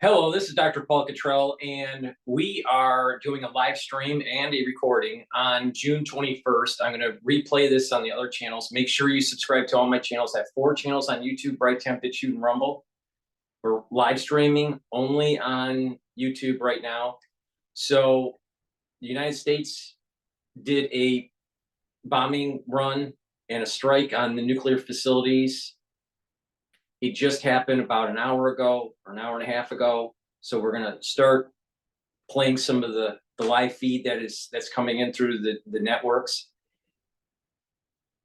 Hello, this is Dr. Paul Cottrell, and we are doing a live stream and a recording on June 21st. I'm going to replay this on the other channels. Make sure you subscribe to all my channels. I have 4 channels on YouTube: Brighteon, Bitchute, and Rumble. We're live streaming only on YouTube right now. So the United States did a bombing run and a strike on the nuclear facilities. It just happened about an hour ago or an hour and a half ago. So we're going to start playing some of the live feed that's coming in through the networks.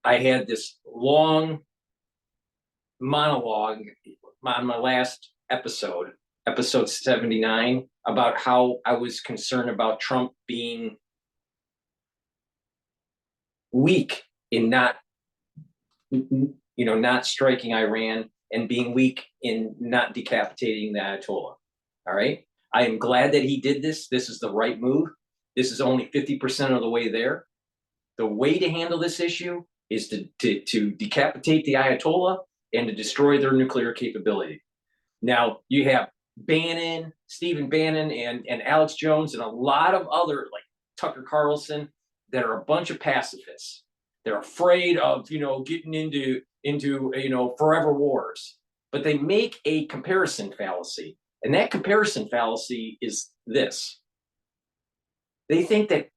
I had this long monologue on my last episode 79, about how I was concerned about Trump being weak in not striking Iran, and being weak in not decapitating the Ayatollah. All right. I am glad that he did this. This is the right move. This is only 50% of the way there. The way to handle this issue is to decapitate the Ayatollah and to destroy their nuclear capability. Now, you have Stephen Bannon, and Alex Jones, and a lot of other, like Tucker Carlson, that are a bunch of pacifists. They're afraid of, getting into forever wars. But they make a comparison fallacy. And that comparison fallacy is this. They think that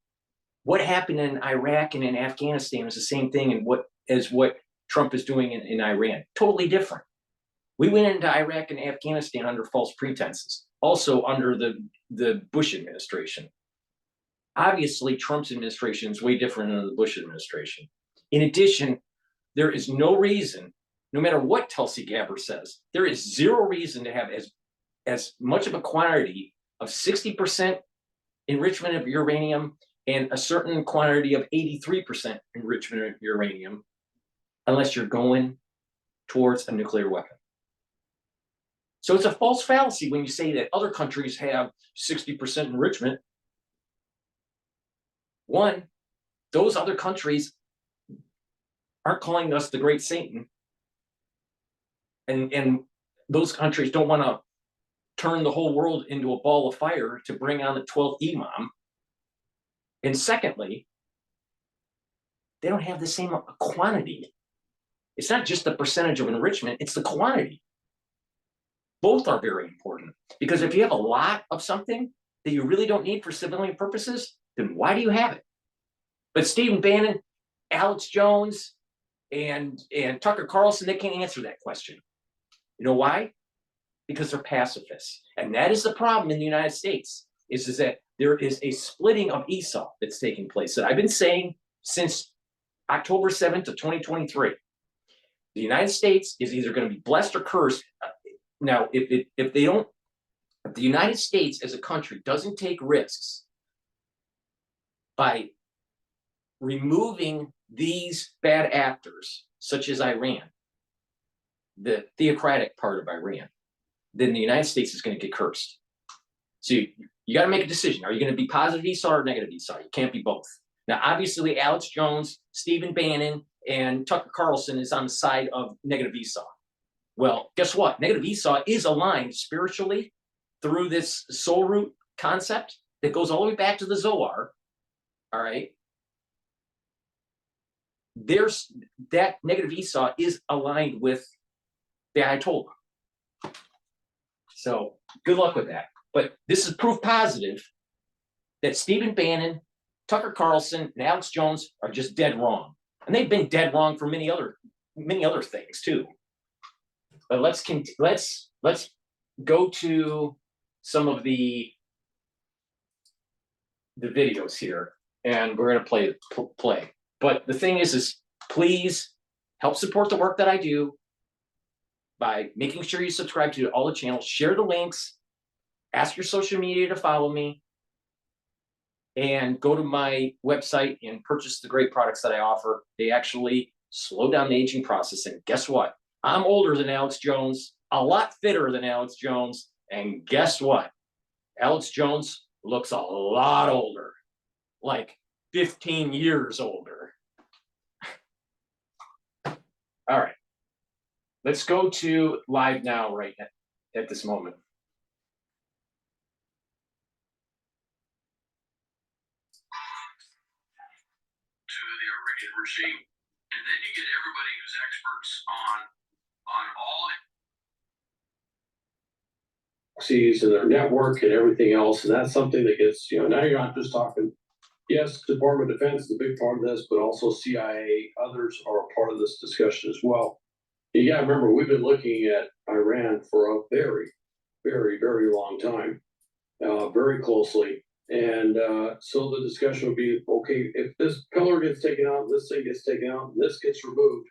what happened in Iraq and in Afghanistan is the same thing as what Trump is doing in Iran. Totally different. We went into Iraq and Afghanistan under false pretenses, also under the Bush administration. Obviously, Trump's administration is way different than the Bush administration. In addition, there is no reason, no matter what Tulsi Gabbard says, there is zero reason to have as much of a quantity of 60% enrichment of uranium and a certain quantity of 83% enrichment of uranium unless you're going towards a nuclear weapon. So it's a false fallacy when you say that other countries have 60% enrichment. One, those other countries aren't calling us the Great Satan. And those countries don't want to turn the whole world into a ball of fire to bring on the 12th Imam. And secondly, they don't have the same quantity. It's not just the percentage of enrichment, it's the quantity. Both are very important, because if you have a lot of something that you really don't need for civilian purposes, then why do you have it? But Stephen Bannon, Alex Jones, and Tucker Carlson, they can't answer that question. You know why? Because they're pacifists. And that is the problem in the United States, is that there is a splitting of Esau that's taking place, that I've been saying since October 7th of 2023. The United States is either going to be blessed or cursed. Now, if the United States as a country doesn't take risks by removing these bad actors, such as Iran, the theocratic part of Iran, then the United States is going to get cursed. So you got to make a decision. Are you going to be positive Esau or negative Esau? You can't be both. Now, obviously, Alex Jones, Stephen Bannon, and Tucker Carlson is on the side of negative Esau. Well, guess what? Negative Esau is aligned spiritually through this soul root concept that goes all the way back to the Zohar. All right. There's that negative Esau is aligned with the Ayatollah. So good luck with that. But this is proof positive that Stephen Bannon, Tucker Carlson, and Alex Jones are just dead wrong. And they've been dead wrong for many other things too. But let's go to some of the videos here, and we're going to play. But the thing is please help support the work that I do by making sure you subscribe to all the channels, share the links, ask your social media to follow me, and go to my website and purchase the great products that I offer. They actually slow down the aging process. And guess what? I'm older than Alex Jones, a lot fitter than Alex Jones. And guess what? Alex Jones looks a lot older, like 15 years older. All right. Let's go to live now right at this moment. regime, and then you get everybody who's experts on all and their network and everything else, and that's something that gets, now you're not just talking, yes, Department of Defense is a big part of this, but also CIA, others are a part of this discussion as well. You gotta remember, we've been looking at Iran for a very, very, very long time, very closely. And so the discussion would be, okay, if this pillar gets taken out, this thing gets taken out, and this gets removed,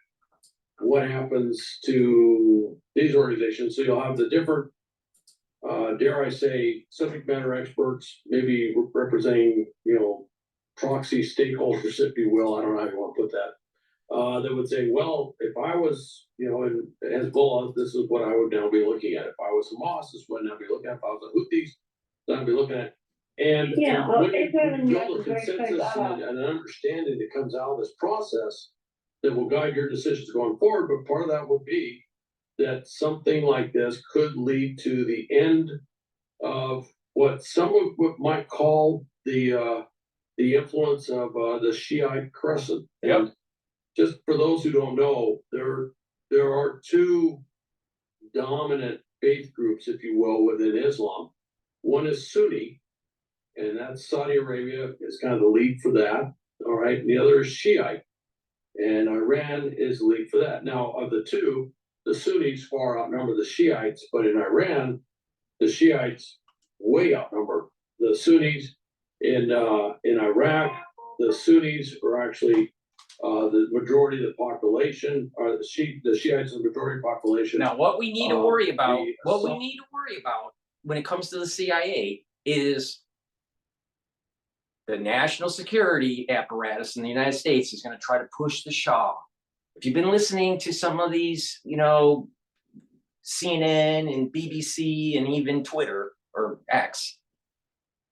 what happens to these organizations? So you'll have the different, dare I say, subject matter experts, maybe representing, proxy stakeholders, if you will. I don't know how you want to put that. That would say, well, if I was, in Hezbollah, this is what I would now be looking at. If I was Hamas, this is what I'd be looking at. If I was the Houthis, then I'd be looking at. And when you build a consensus and an understanding that comes out of this process that will guide your decisions going forward, but part of that would be that something like this could lead to the end of what some of what might call the influence of the Shiite crescent. Yep. And just for those who don't know, there are two dominant faith groups, if you will, within Islam. One is Sunni, and that's Saudi Arabia is kind of the lead for that. All right. And the other is Shiite, and Iran is the lead for that. Now, of the two, the Sunnis far outnumber the Shiites, but in Iran, the Shiites way outnumber the Sunnis. In Iraq, the Sunnis are actually the majority of the population. Are the Shiites are the majority of the population. Now, what we need to worry about, when it comes to the CIA is the national security apparatus in the United States is going to try to push the Shah. If you've been listening to some of these, CNN and BBC and even Twitter or X,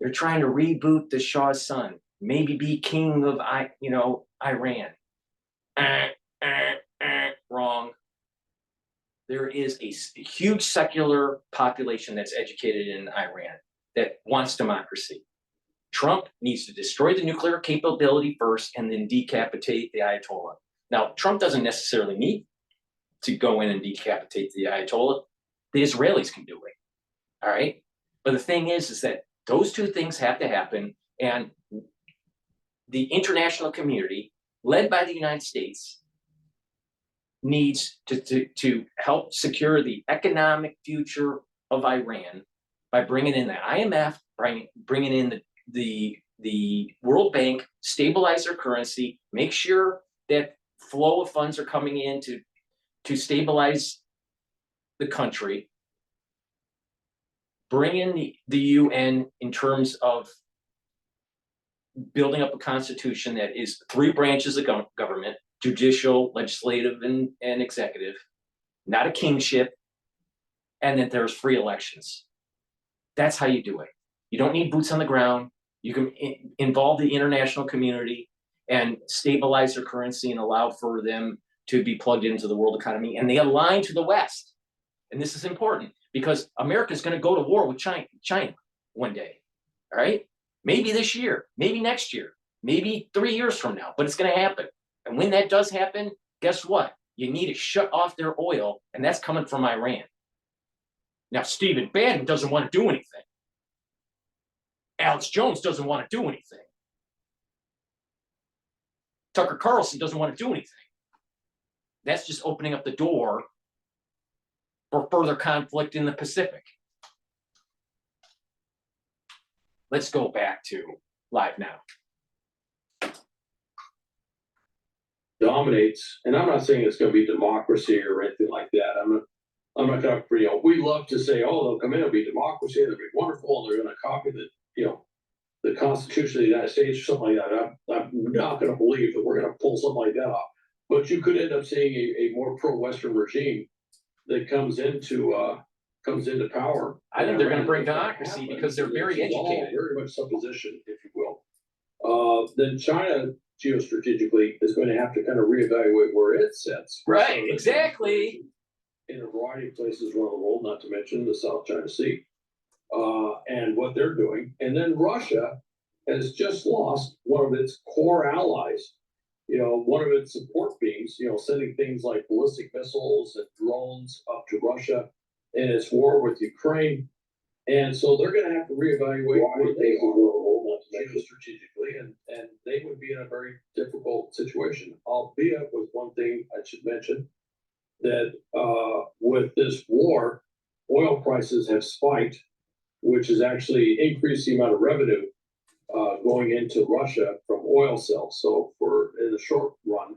they're trying to reboot the Shah's son, maybe be king of, Iran. Wrong. There is a huge secular population that's educated in Iran that wants democracy. Trump needs to destroy the nuclear capability first and then decapitate the Ayatollah. Now, Trump doesn't necessarily need to go in and decapitate the Ayatollah. The Israelis can do it, all right? But the thing is that those two things have to happen, and the international community, led by the United States, needs to help secure the economic future of Iran by bringing in the IMF, bringing in the World Bank, stabilize their currency, make sure that flow of funds are coming in to stabilize the country, bring in the UN in terms of building up a constitution that is 3 branches of government: judicial, legislative, and executive, not a kingship, and that there's free elections. That's how you do it. You don't need boots on the ground. You can involve the international community and stabilize their currency and allow for them to be plugged into the world economy. And they align to the West. And this is important because America is going to go to war with China one day. All right? Maybe this year, maybe next year, maybe 3 years from now, but it's going to happen. And when that does happen, guess what? You need to shut off their oil, and that's coming from Iran. Now, Stephen Bannon doesn't want to do anything. Alex Jones doesn't want to do anything. Tucker Carlson doesn't want to do anything. That's just opening up the door for further conflict in the Pacific. Let's go back to Live Now. Dominates, and I'm not saying it's going to be democracy or anything like that. I'm not going to, we love to say, oh, they'll come in, it'll be democracy, they'll be wonderful, and they're going to copy the Constitution of the United States or something like that. I'm not going to believe that we're going to pull something like that off. But you could end up seeing a more pro-Western regime that comes into power. I think they're going to bring democracy because they're very educated. Very much supposition, if you will. Then China geostrategically is going to have to kind of reevaluate where it sits. Right, exactly. In a variety of places around the world, not to mention the South China Sea, and what they're doing. And then Russia has just lost one of its core allies you know, one of its support beams, you know, sending things like ballistic missiles and drones up to Russia in its war with Ukraine. And so they're going to have to reevaluate where they are strategically, and they would be in a very difficult situation. Albeit with one thing I should mention that with this war, oil prices have spiked, which has actually increased the amount of revenue going into Russia from oil sales. So for in the short run,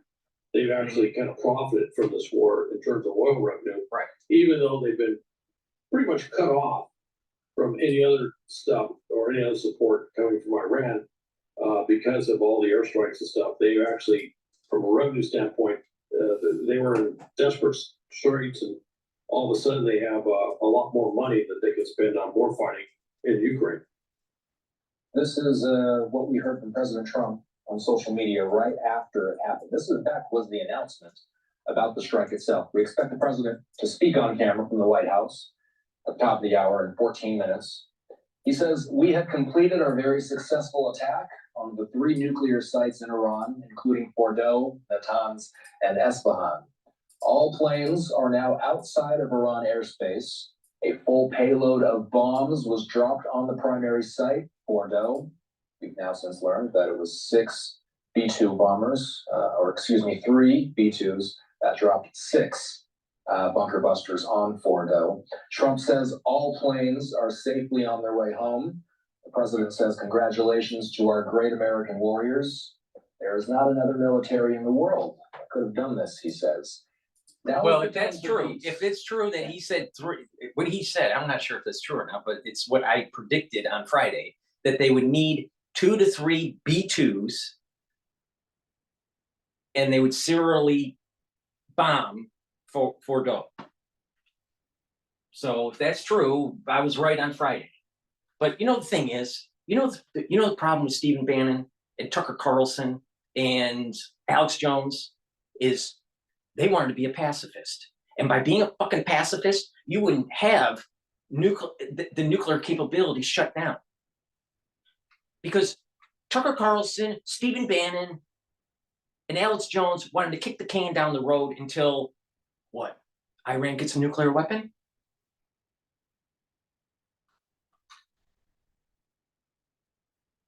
they've actually kind of profited from this war in terms of oil revenue, Right. even though they've been pretty much cut off from any other stuff or any other support coming from Iran because of all the airstrikes and stuff. They actually, from a revenue standpoint, they were in desperate straits, and all of a sudden they have a lot more money that they can spend on war fighting in Ukraine. This is what we heard from President Trump on social media right after it happened. This, in fact, was the announcement about the strike itself. We expect the president to speak on camera from the White House at the top of the hour in 14 minutes. He says, "We have completed our very successful attack on the 3 nuclear sites in Iran, including Fordow, Natanz, and Esfahan. All planes are now outside of Iran airspace. A full payload of bombs was dropped on the primary site, Fordow. We've now since learned that it was 6 B-2 bombers, 3 B-2s that dropped 6 bunker busters on Fordow. Trump says all planes are safely on their way home. The president says, congratulations to our great American warriors. There is not another military in the world that could have done this, he says. Now, well, if that's true, if it's true that he said 3, what he said, I'm not sure if that's true or not, but it's what I predicted on Friday, that they would need 2 to 3 B-2s and they would serially bomb Fordow. So if that's true, I was right on Friday. But you know, the thing is, the problem with Stephen Bannon and Tucker Carlson and Alex Jones is they wanted to be a pacifist. And by being a fucking pacifist, you wouldn't have the nuclear capability shut down. Because Tucker Carlson, Stephen Bannon, and Alex Jones wanted to kick the can down the road until, what, Iran gets a nuclear weapon?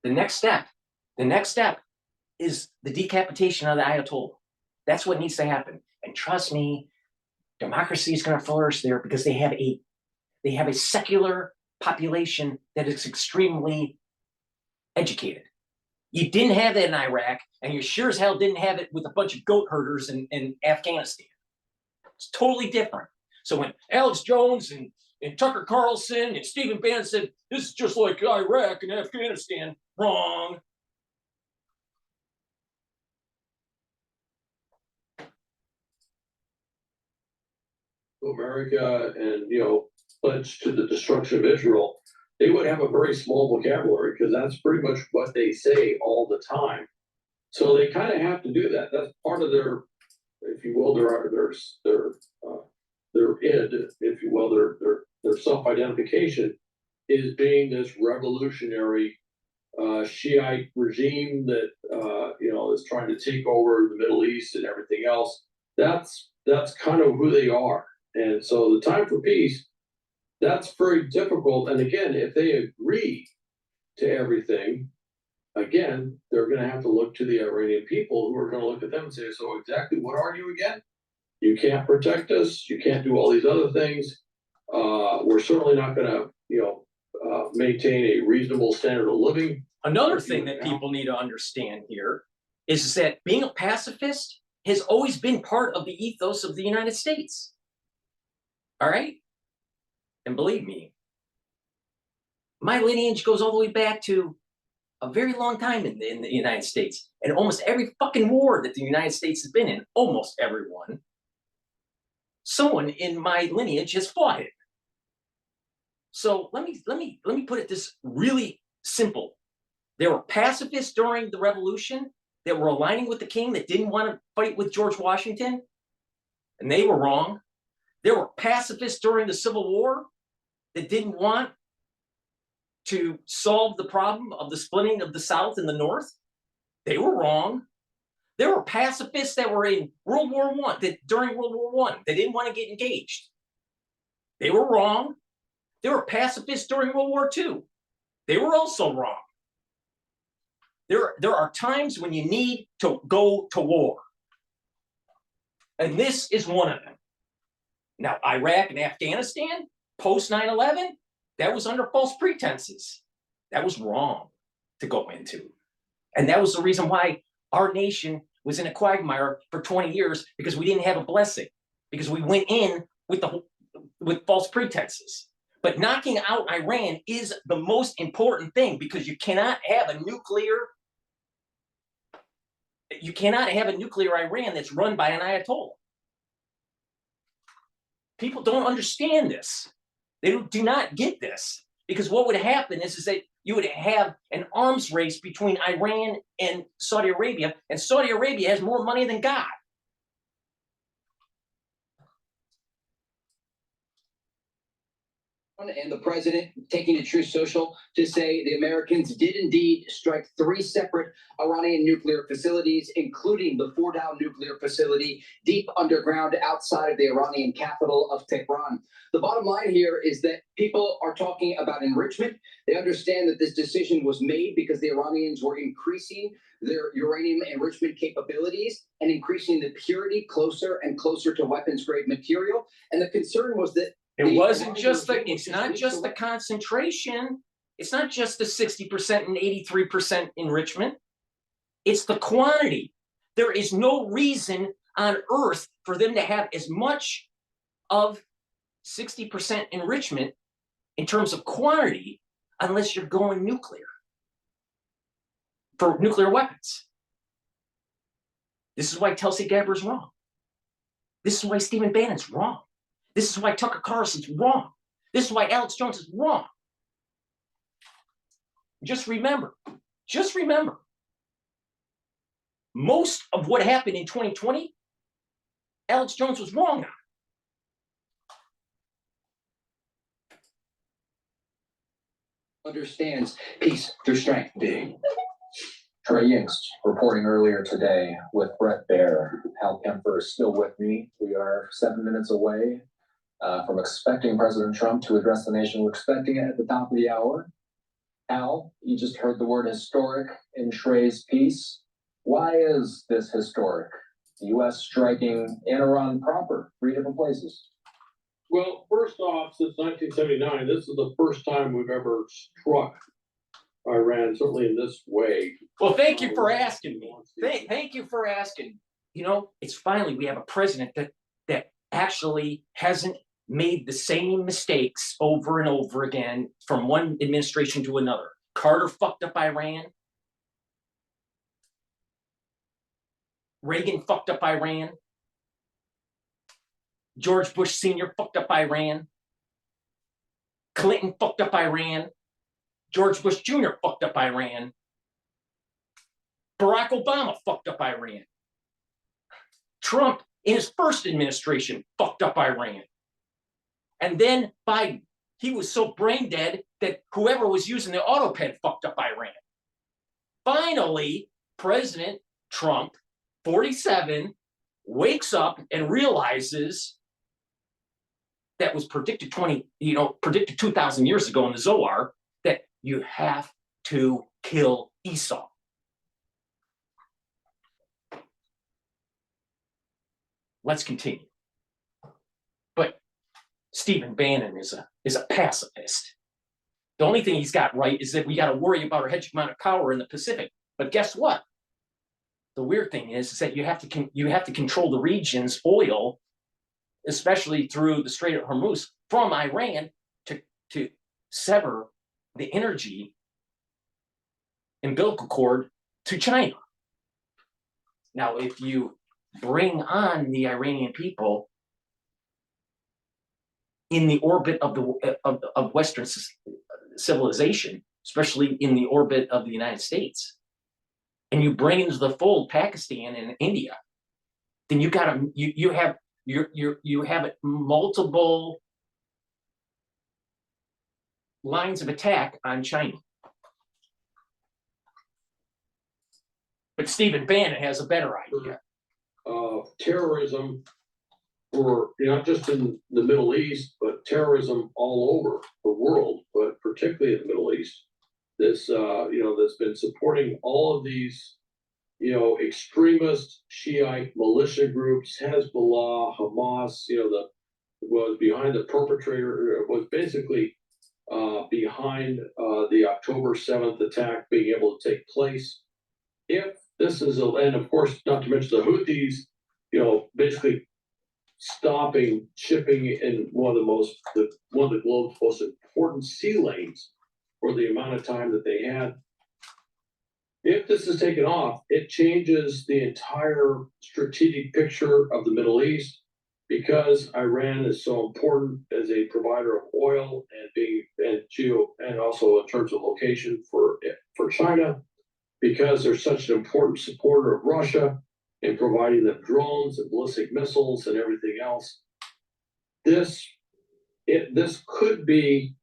The next step is the decapitation of the Ayatollah. That's what needs to happen. And trust me, democracy is going to flourish there because they have a secular population that is extremely educated. You didn't have that in Iraq, and you sure as hell didn't have it with a bunch of goat herders in Afghanistan. It's totally different. So when Alex Jones and Tucker Carlson and Stephen Bannon said, this is just like Iraq and Afghanistan, wrong. America and, pledged to the destruction of Israel, they would have a very small vocabulary because that's pretty much what they say all the time. So they kind of have to do that. That's part of their, if you will, their id, if you will, their self-identification is being this revolutionary Shiite regime that is trying to take over the Middle East and everything else. That's kind of who they are. And so the time for peace, that's very difficult. And again, if they agree to everything, again, they're going to have to look to the Iranian people, who are going to look at them and say, so exactly what are you again? You can't protect us. You can't do all these other things. We're certainly not going to, maintain a reasonable standard of living. Another thing that people need to understand here is that being a pacifist has always been part of the ethos of the United States. All right? And believe me, my lineage goes all the way back to a very long time in the United States. And almost every fucking war that the United States has been in, almost everyone, someone in my lineage has fought it. So let me put it this really simple. There were pacifists during the revolution that were aligning with the king, that didn't want to fight with George Washington, and they were wrong. There were pacifists during the Civil War that didn't want to solve the problem of the splitting of the South and the North. They were wrong. There were pacifists that were in World War I, that during World War I, they didn't want to get engaged. They were wrong. There were pacifists during World War II. They were also wrong. There are times when you need to go to war. And this is one of them. Now, Iraq and Afghanistan, post 9/11, that was under false pretenses. That was wrong to go into. And that was the reason why our nation was in a quagmire for 20 years, because we didn't have a blessing, because we went in with false pretenses. But knocking out Iran is the most important thing, because you cannot have a nuclear Iran that's run by an Ayatollah. People don't understand this. They do not get this, because what would happen is that you would have an arms race between Iran and Saudi Arabia, and Saudi Arabia has more money than God. And the president taking to Truth Social to say the Americans did indeed strike 3 separate Iranian nuclear facilities, including the Fordow nuclear facility deep underground outside of the Iranian capital of Tehran. The bottom line here is that people are talking about enrichment. They understand that this decision was made because the Iranians were increasing their uranium enrichment capabilities and increasing the purity closer and closer to weapons grade material. And the concern was that it wasn't just it's not just the concentration. It's not just the 60% and 83% enrichment. It's the quantity. There is no reason on earth for them to have as much of 60% enrichment in terms of quantity unless you're going nuclear for nuclear weapons. This is why Tulsi Gabbard's wrong. This is why Stephen Bannon's wrong. This is why Tucker Carlson's wrong. This is why Alex Jones is wrong. Just remember, most of what happened in 2020, Alex Jones was wrong on. Understands peace through strength. Trey Yingst reporting earlier today with Brett Baer. Hal Kemper is still with me. We are 7 minutes away from expecting President Trump to address the nation. We're expecting it at the top of the hour. Al, you just heard the word historic in Trey's piece. Why is this historic? The U.S. striking in Iran proper, 3 different places. Well, first off, since 1979, this is the first time we've ever struck Iran, certainly in this way. Well, thank you for asking me. Thank you for asking. You know, it's finally we have a president that actually hasn't made the same mistakes over and over again from one administration to another. Carter fucked up Iran. Reagan fucked up Iran. George Bush Sr. fucked up Iran. Clinton fucked up Iran. George Bush Jr. fucked up Iran. Barack Obama fucked up Iran. Trump, in his first administration, fucked up Iran. And then Biden, he was so brain dead that whoever was using the auto pen fucked up Iran. Finally, President Trump, 47, wakes up and realizes that was predicted 2,000 years ago in the Zohar, that you have to kill Esau. Let's continue. But Stephen Bannon is a pacifist. The only thing he's got right is that we got to worry about our hegemonic power in the Pacific. But guess what? The weird thing is that you have to control the region's oil, especially through the Strait of Hormuz, from Iran to sever the energy umbilical cord to China. Now, if you bring on the Iranian people in the orbit of Western civilization, especially in the orbit of the United States, and you bring into the fold Pakistan and India, then you have multiple lines of attack on China. But Stephen Bannon has a better idea. Terrorism for, not just in the Middle East, but terrorism all over the world, but particularly in the Middle East. This, that's been supporting all of these, extremist Shiite militia groups, Hezbollah, Hamas, was behind the perpetrator, was basically behind the October 7th attack being able to take place. If this is and of course, not to mention the Houthis, basically stopping shipping in one of the globe's most important sea lanes for the amount of time that they had. If this is taken off, it changes the entire strategic picture of the Middle East, because Iran is so important as a provider of oil and also in terms of location for China, because they're such an important supporter of Russia in providing them drones and ballistic missiles and everything else. This could be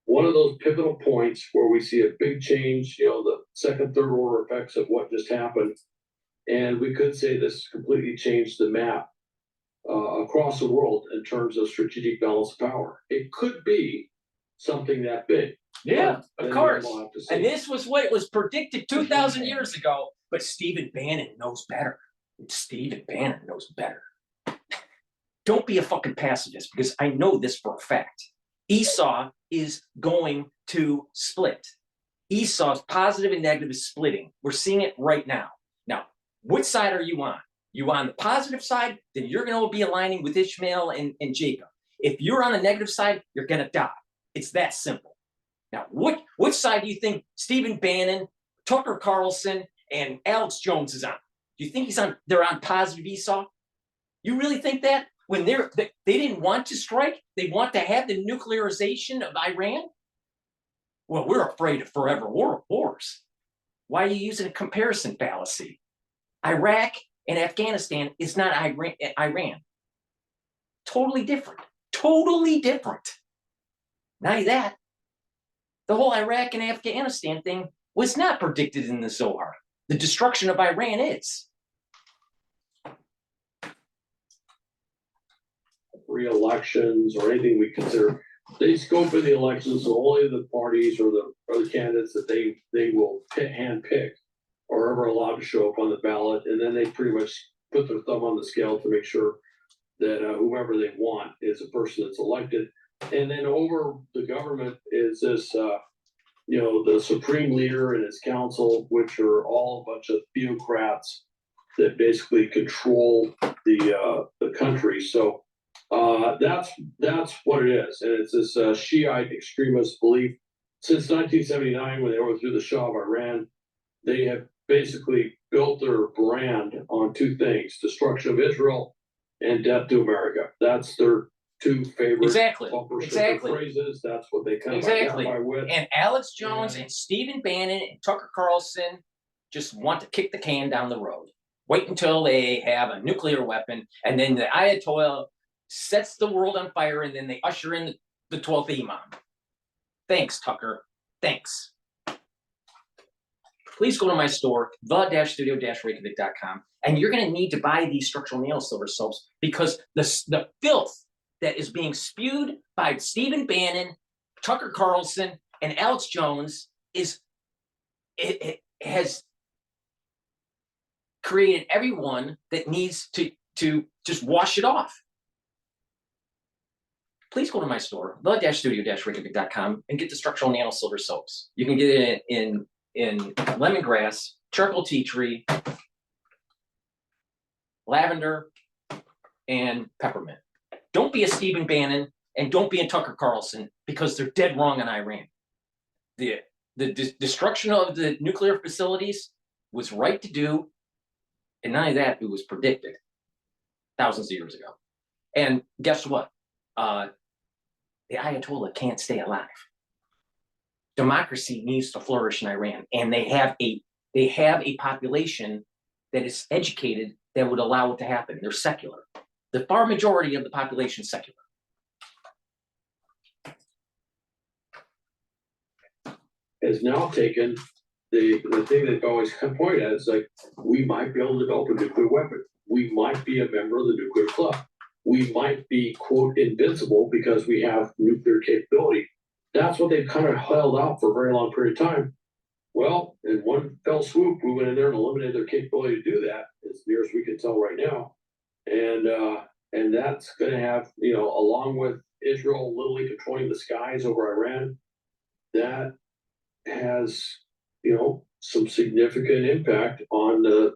one of those pivotal points where we see a big change, the second, third order effects of what just happened. And we could say this completely changed the map across the world in terms of strategic balance of power. It could be something that big. Yeah, of course. And this this was what was predicted 2,000 years ago. But Stephen Bannon knows better. Stephen Bannon knows better. Don't be a fucking pacifist, because I know this for a fact. Esau is going to split. Esau's positive and negative is splitting. We're seeing it right now. Now, which side are you on? You on the positive side, then you're going to be aligning with Ishmael and Jacob. If you're on the negative side, you're going to die. It's that simple. Now, which side do you think Stephen Bannon, Tucker Carlson, and Alex Jones is on? Do you think they're on positive Esau? You really think that? When they didn't want to strike, they want to have the nuclearization of Iran? Well, we're afraid of forever wars. Why are you using a comparison fallacy? Iraq and Afghanistan is not Iran. Totally different. Totally different. Not only that, the whole Iraq and Afghanistan thing was not predicted in the Zohar. The destruction of Iran is. Re-elections or anything we consider, they scope in the elections, so only the parties or the candidates that they will hand pick are ever allowed to show up on the ballot, and then they pretty much put their thumb on the scale to make sure that whoever they want is the person that's elected. And then over the government is this, the supreme leader and his council, which are all a bunch of theocrats that basically control the country. So that's what it is, and it's this Shiite extremist belief. Since 1979, when they overthrew the Shah of Iran, they have basically built their brand on two things: destruction of Israel and death to America. That's their two favorite bumper sticker phrases. That's what they kind of identify with. And Alex Jones and Stephen Bannon and Tucker Carlson just want to kick the can down the road. Wait until they have a nuclear weapon, and then the Ayatollah sets the world on fire, and then they usher in the 12th Imam. Thanks, Tucker. Thanks. Please go to my store, the-studio-reykjavik.com, and you're going to need to buy these structural nail silver soaps, because the filth that is being spewed by Stephen Bannon, Tucker Carlson, and Alex Jones it has created everyone that needs to just wash it off. Please go to my store, the-studio-reykjavik.com, and get the structural nano silver soaps. You can get it in lemongrass, charcoal tea tree, lavender, and peppermint. Don't be a Stephen Bannon and don't be a Tucker Carlson, because they're dead wrong on Iran. The destruction of the nuclear facilities was right to do, and not only that, it was predicted thousands of years ago. And guess what? The Ayatollah can't stay alive. Democracy needs to flourish in Iran, and they have a population that is educated that would allow it to happen. They're secular. The far majority of the population is secular. Has now taken the thing that always pointed at is like, we might be able to develop a nuclear weapon. We might be a member of the nuclear club. We might be, quote, invincible because we have nuclear capability. That's what they've kind of held out for a very long period of time. Well, in one fell swoop, we went in there and eliminated their capability to do that, as near as we can tell right now. And that's going to have, you know, along with Israel literally controlling the skies over Iran, that has, you know, some significant impact on the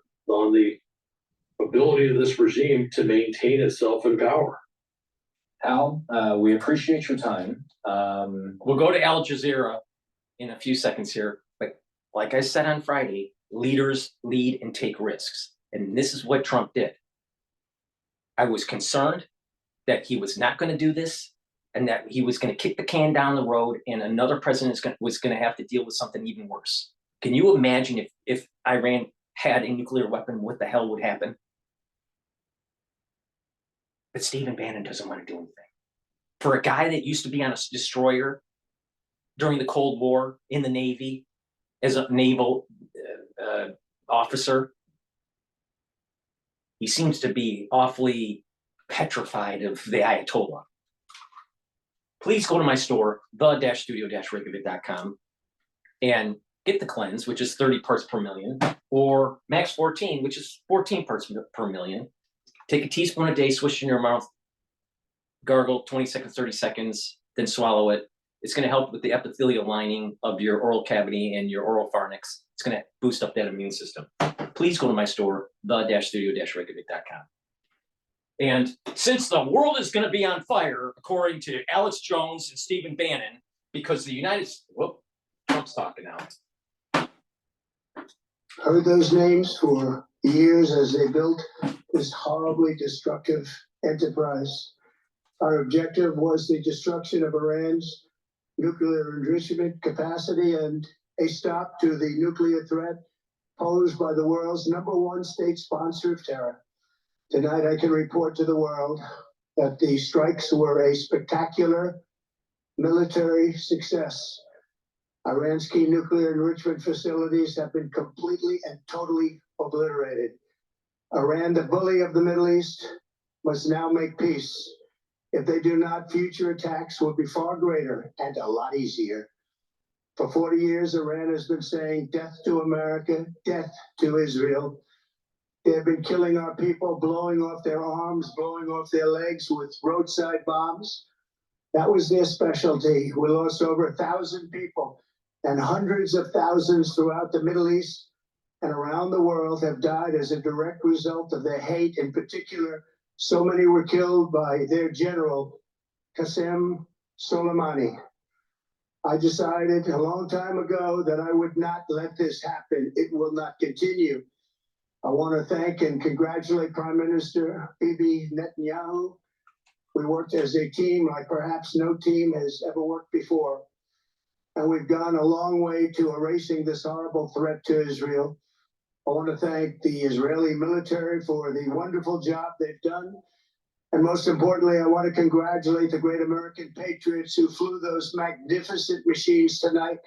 ability of this regime to maintain itself in power. Al, we appreciate your time. We'll go to Al Jazeera in a few seconds here, but like I said on Friday, leaders lead and take risks, and this is what Trump did. I was concerned that he was not going to do this, and that he was going to kick the can down the road, and another president was going to have to deal with something even worse. Can you imagine if Iran had a nuclear weapon, what the hell would happen? But Stephen Bannon doesn't want to do anything. For a guy that used to be on a destroyer during the Cold War in the Navy as a naval officer, he seems to be awfully petrified of the Ayatollah. Please go to my store, the-studio-reykjavik.com, and get the cleanse, which is 30 parts per million, or Max 14, which is 14 parts per million. Take a teaspoon a day, swish in your mouth, gargle 20 seconds, 30 seconds, then swallow it. It's going to help with the epithelial lining of your oral cavity and your oral pharynx. It's going to boost up that immune system. Please go to my store, the-studio-reykjavik.com. And since the world is going to be on fire, according to Alex Jones and Stephen Bannon, because the United States, Trump's talking now. Heard those names for years as they built this horribly destructive enterprise. Our objective was the destruction of Iran's nuclear enrichment capacity and a stop to the nuclear threat posed by the world's #1 state sponsor of terror. Tonight, I can report to the world that the strikes were a spectacular military success. Iran's key nuclear enrichment facilities have been completely and totally obliterated. Iran, the bully of the Middle East, must now make peace. If they do not, future attacks will be far greater and a lot easier. For 40 years, Iran has been saying death to America, death to Israel. They have been killing our people, blowing off their arms, blowing off their legs with roadside bombs. That was their specialty. We lost over 1,000 people, and hundreds of thousands throughout the Middle East and around the world have died as a direct result of their hate. In particular, so many were killed by their general, Qasem Soleimani. I decided a long time ago that I would not let this happen. It will not continue. I want to thank and congratulate Prime Minister Bibi Netanyahu. We worked as a team like perhaps no team has ever worked before. And we've gone a long way to erasing this horrible threat to Israel. I want to thank the Israeli military for the wonderful job they've done. And most importantly, I want to congratulate the great American patriots who flew those magnificent machines tonight,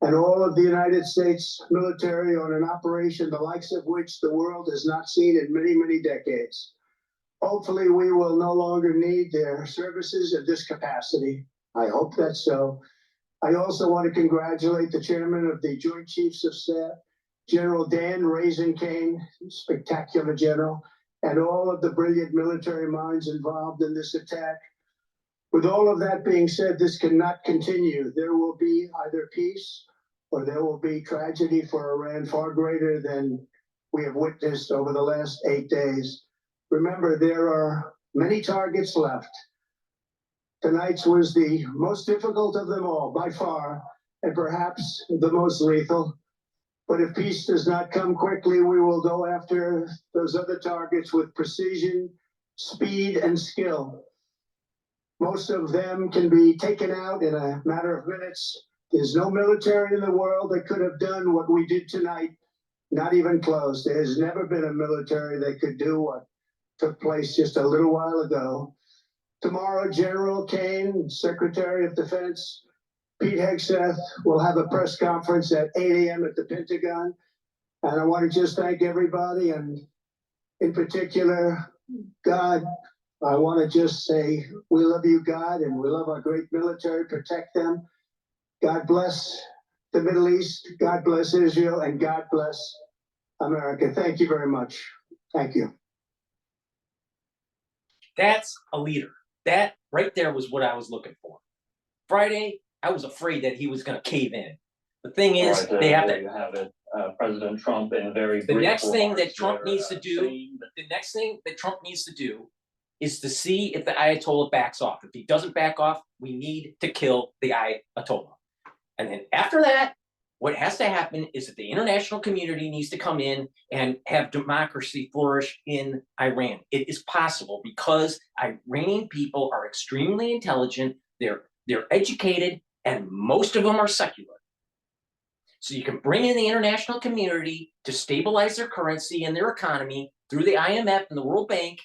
and all of the United States military on an operation the likes of which the world has not seen in many, many decades. Hopefully, we will no longer need their services in this capacity. I hope that's so. I also want to congratulate the chairman of the Joint Chiefs of Staff, General Dan Raisen-Kane, spectacular general, and all of the brilliant military minds involved in this attack. With all of that being said, this cannot continue. There will be either peace or there will be tragedy for Iran far greater than we have witnessed over the last 8 days. Remember, there are many targets left. Tonight's was the most difficult of them all, by far, and perhaps the most lethal. But if peace does not come quickly, we will go after those other targets with precision, speed, and skill. Most of them can be taken out in a matter of minutes. There's no military in the world that could have done what we did tonight, not even close. There has never been a military that could do what took place just a little while ago. Tomorrow, General Kane, Secretary of Defense, Pete Hegseth will have a press conference at 8 a.m. at the Pentagon. And I want to just thank everybody, and in particular, God. I want to just say, we love you, God, and we love our great military. Protect them. God bless the Middle East. God bless Israel, and God bless America. Thank you very much. Thank you. That's a leader. That right there was what I was looking for. Friday, I was afraid that he was going to cave in. The thing is, All right, they have there to. you have it. President Trump in a very The brief next thing that remarks Trump there, needs to do. saying The next thing that Trump needs to do is to see if the Ayatollah backs off. If he doesn't back off, we need to kill the Ayatollah. And then after that, what has to happen is that the international community needs to come in and have democracy flourish in Iran. It is possible because Iranian people are extremely intelligent. They're educated, and most of them are secular. So you can bring in the international community to stabilize their currency and their economy through the IMF and the World Bank,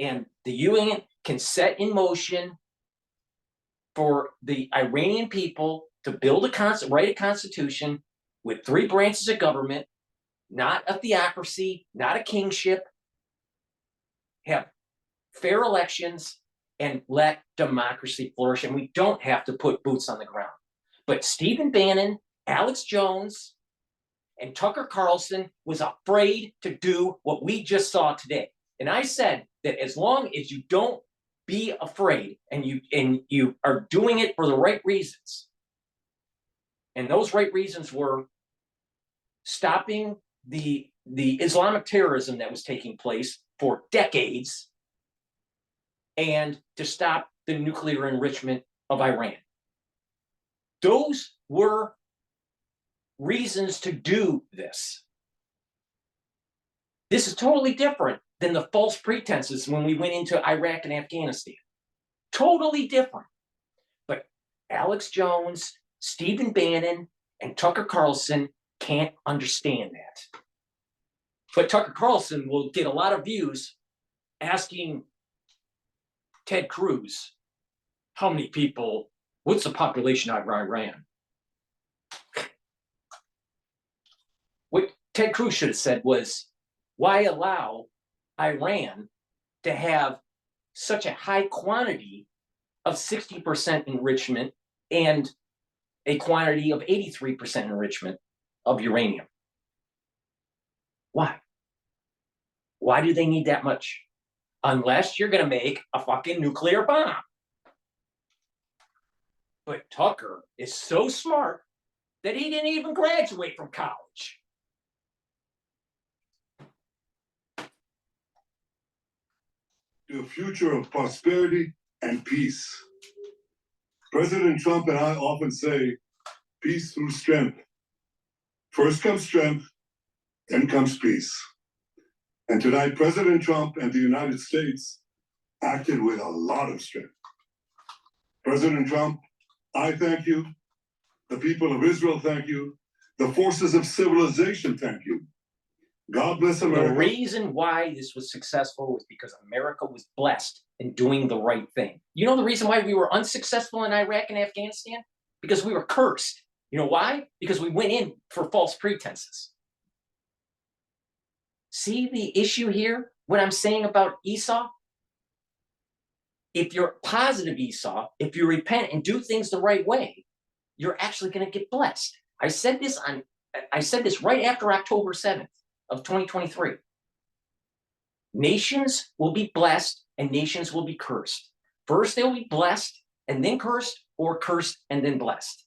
and the UN can set in motion for the Iranian people to build write a constitution with 3 branches of government, not a theocracy, not a kingship, have fair elections, and let democracy flourish. And we don't have to put boots on the ground. But Stephen Bannon, Alex Jones, and Tucker Carlson was afraid to do what we just saw today. And I said that as long as you don't be afraid and you are doing it for the right reasons, and those right reasons were stopping the Islamic terrorism that was taking place for decades, and to stop the nuclear enrichment of Iran. Those were reasons to do this. This is totally different than the false pretenses when we went into Iraq and Afghanistan. Totally different. But Alex Jones, Stephen Bannon, and Tucker Carlson can't understand that. But Tucker Carlson will get a lot of views asking Ted Cruz, how many people, what's the population of Iran? What Ted Cruz should have said was, why allow Iran to have such a high quantity of 60% enrichment and a quantity of 83% enrichment of uranium? Why? Why do they need that much? Unless you're going to make a fucking nuclear bomb. But Tucker is so smart that he didn't even graduate from college. To a future of prosperity and peace. President Trump and I often say, peace through strength. First comes strength, then comes peace. And tonight, President Trump and the United States acted with a lot of strength. President Trump, I thank you. The people of Israel thank you. The forces of civilization thank you. God bless America. The reason why this was successful was because America was blessed in doing the right thing. You know the reason why we were unsuccessful in Iraq and Afghanistan? Because we were cursed. You know why? Because we went in for false pretenses. See the issue here? What I'm saying about Esau? If you're positive Esau, if you repent and do things the right way, you're actually going to get blessed. I said this right after October 7th of 2023. Nations will be blessed and nations will be cursed. First they'll be blessed and then cursed, or cursed and then blessed.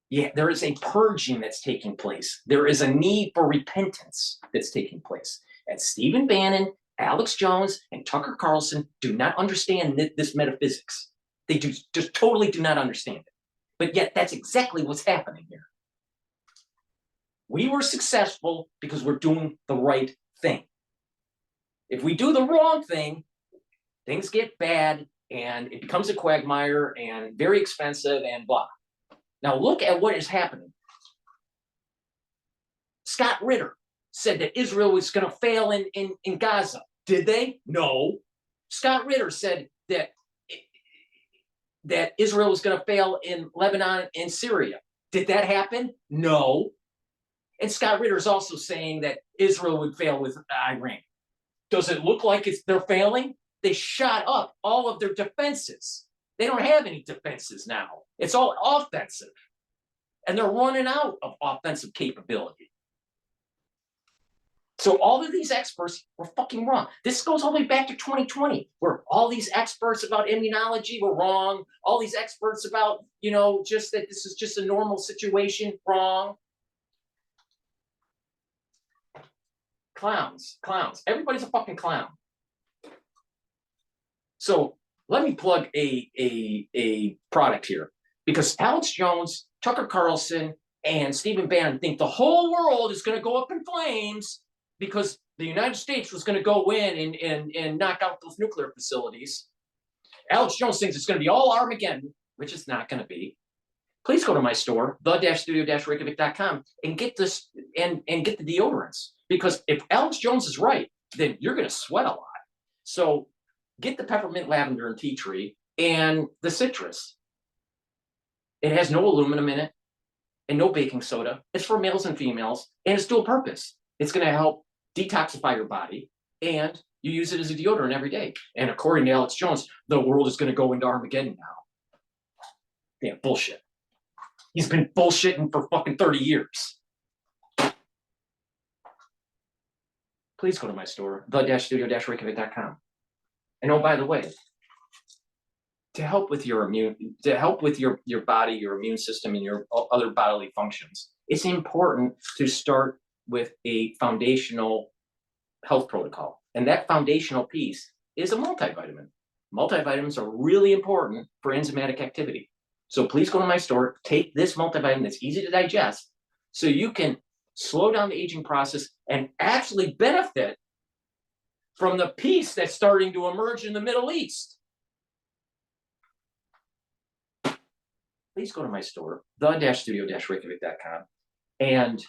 Yeah, there is a purging that's taking place. There is a need for repentance that's taking place. And Stephen Bannon, Alex Jones, and Tucker Carlson do not understand this metaphysics. They just totally do not understand it. But yet that's exactly what's happening here. We were successful because we're doing the right thing. If we do the wrong thing, things get bad and it becomes a quagmire and very expensive and blah. Now look at what is happening. Scott Ritter said that Israel was going to fail in Gaza. Did they? No. Scott Ritter said that that Israel was going to fail in Lebanon and Syria. Did that happen? No. And Scott Ritter is also saying that Israel would fail with Iran. Does it look like they're failing? They shot up all of their defenses. They don't have any defenses now. It's all offensive. And they're running out of offensive capability. So all of these experts were fucking wrong. This goes all the way back to 2020, where all these experts about immunology were wrong. All these experts about, just that this is just a normal situation, wrong. Clowns. Everybody's a fucking clown. So let me plug a product here, because Alex Jones, Tucker Carlson, and Stephen Bannon think the whole world is going to go up in flames because the United States was going to go in and knock out those nuclear facilities. Alex Jones thinks it's going to be all Armageddon, which it's not going to be. Please go to my store, the-studio-reykjavik.com, and get this and get the deodorants. Because if Alex Jones is right, then you're going to sweat a lot. So get the peppermint, lavender, and tea tree, and the citrus. It has no aluminum in it and no baking soda. It's for males and females, and it's dual purpose. It's going to help detoxify your body, and you use it as a deodorant every day. And according to Alex Jones, the world is going to go into Armageddon now. Yeah, bullshit. He's been bullshitting for fucking 30 years. Please go to my store, the-studio-reykjavik.com. And oh, by the way, to help with your body, your immune system, and your other bodily functions, it's important to start with a foundational health protocol. And that foundational piece is a multivitamin. Multivitamins are really important for enzymatic activity. So please go to my store, take this multivitamin that's easy to digest, so you can slow down the aging process and actually benefit from the peace that's starting to emerge in the Middle East. Please go to my store, the-studio-reykjavik.com, and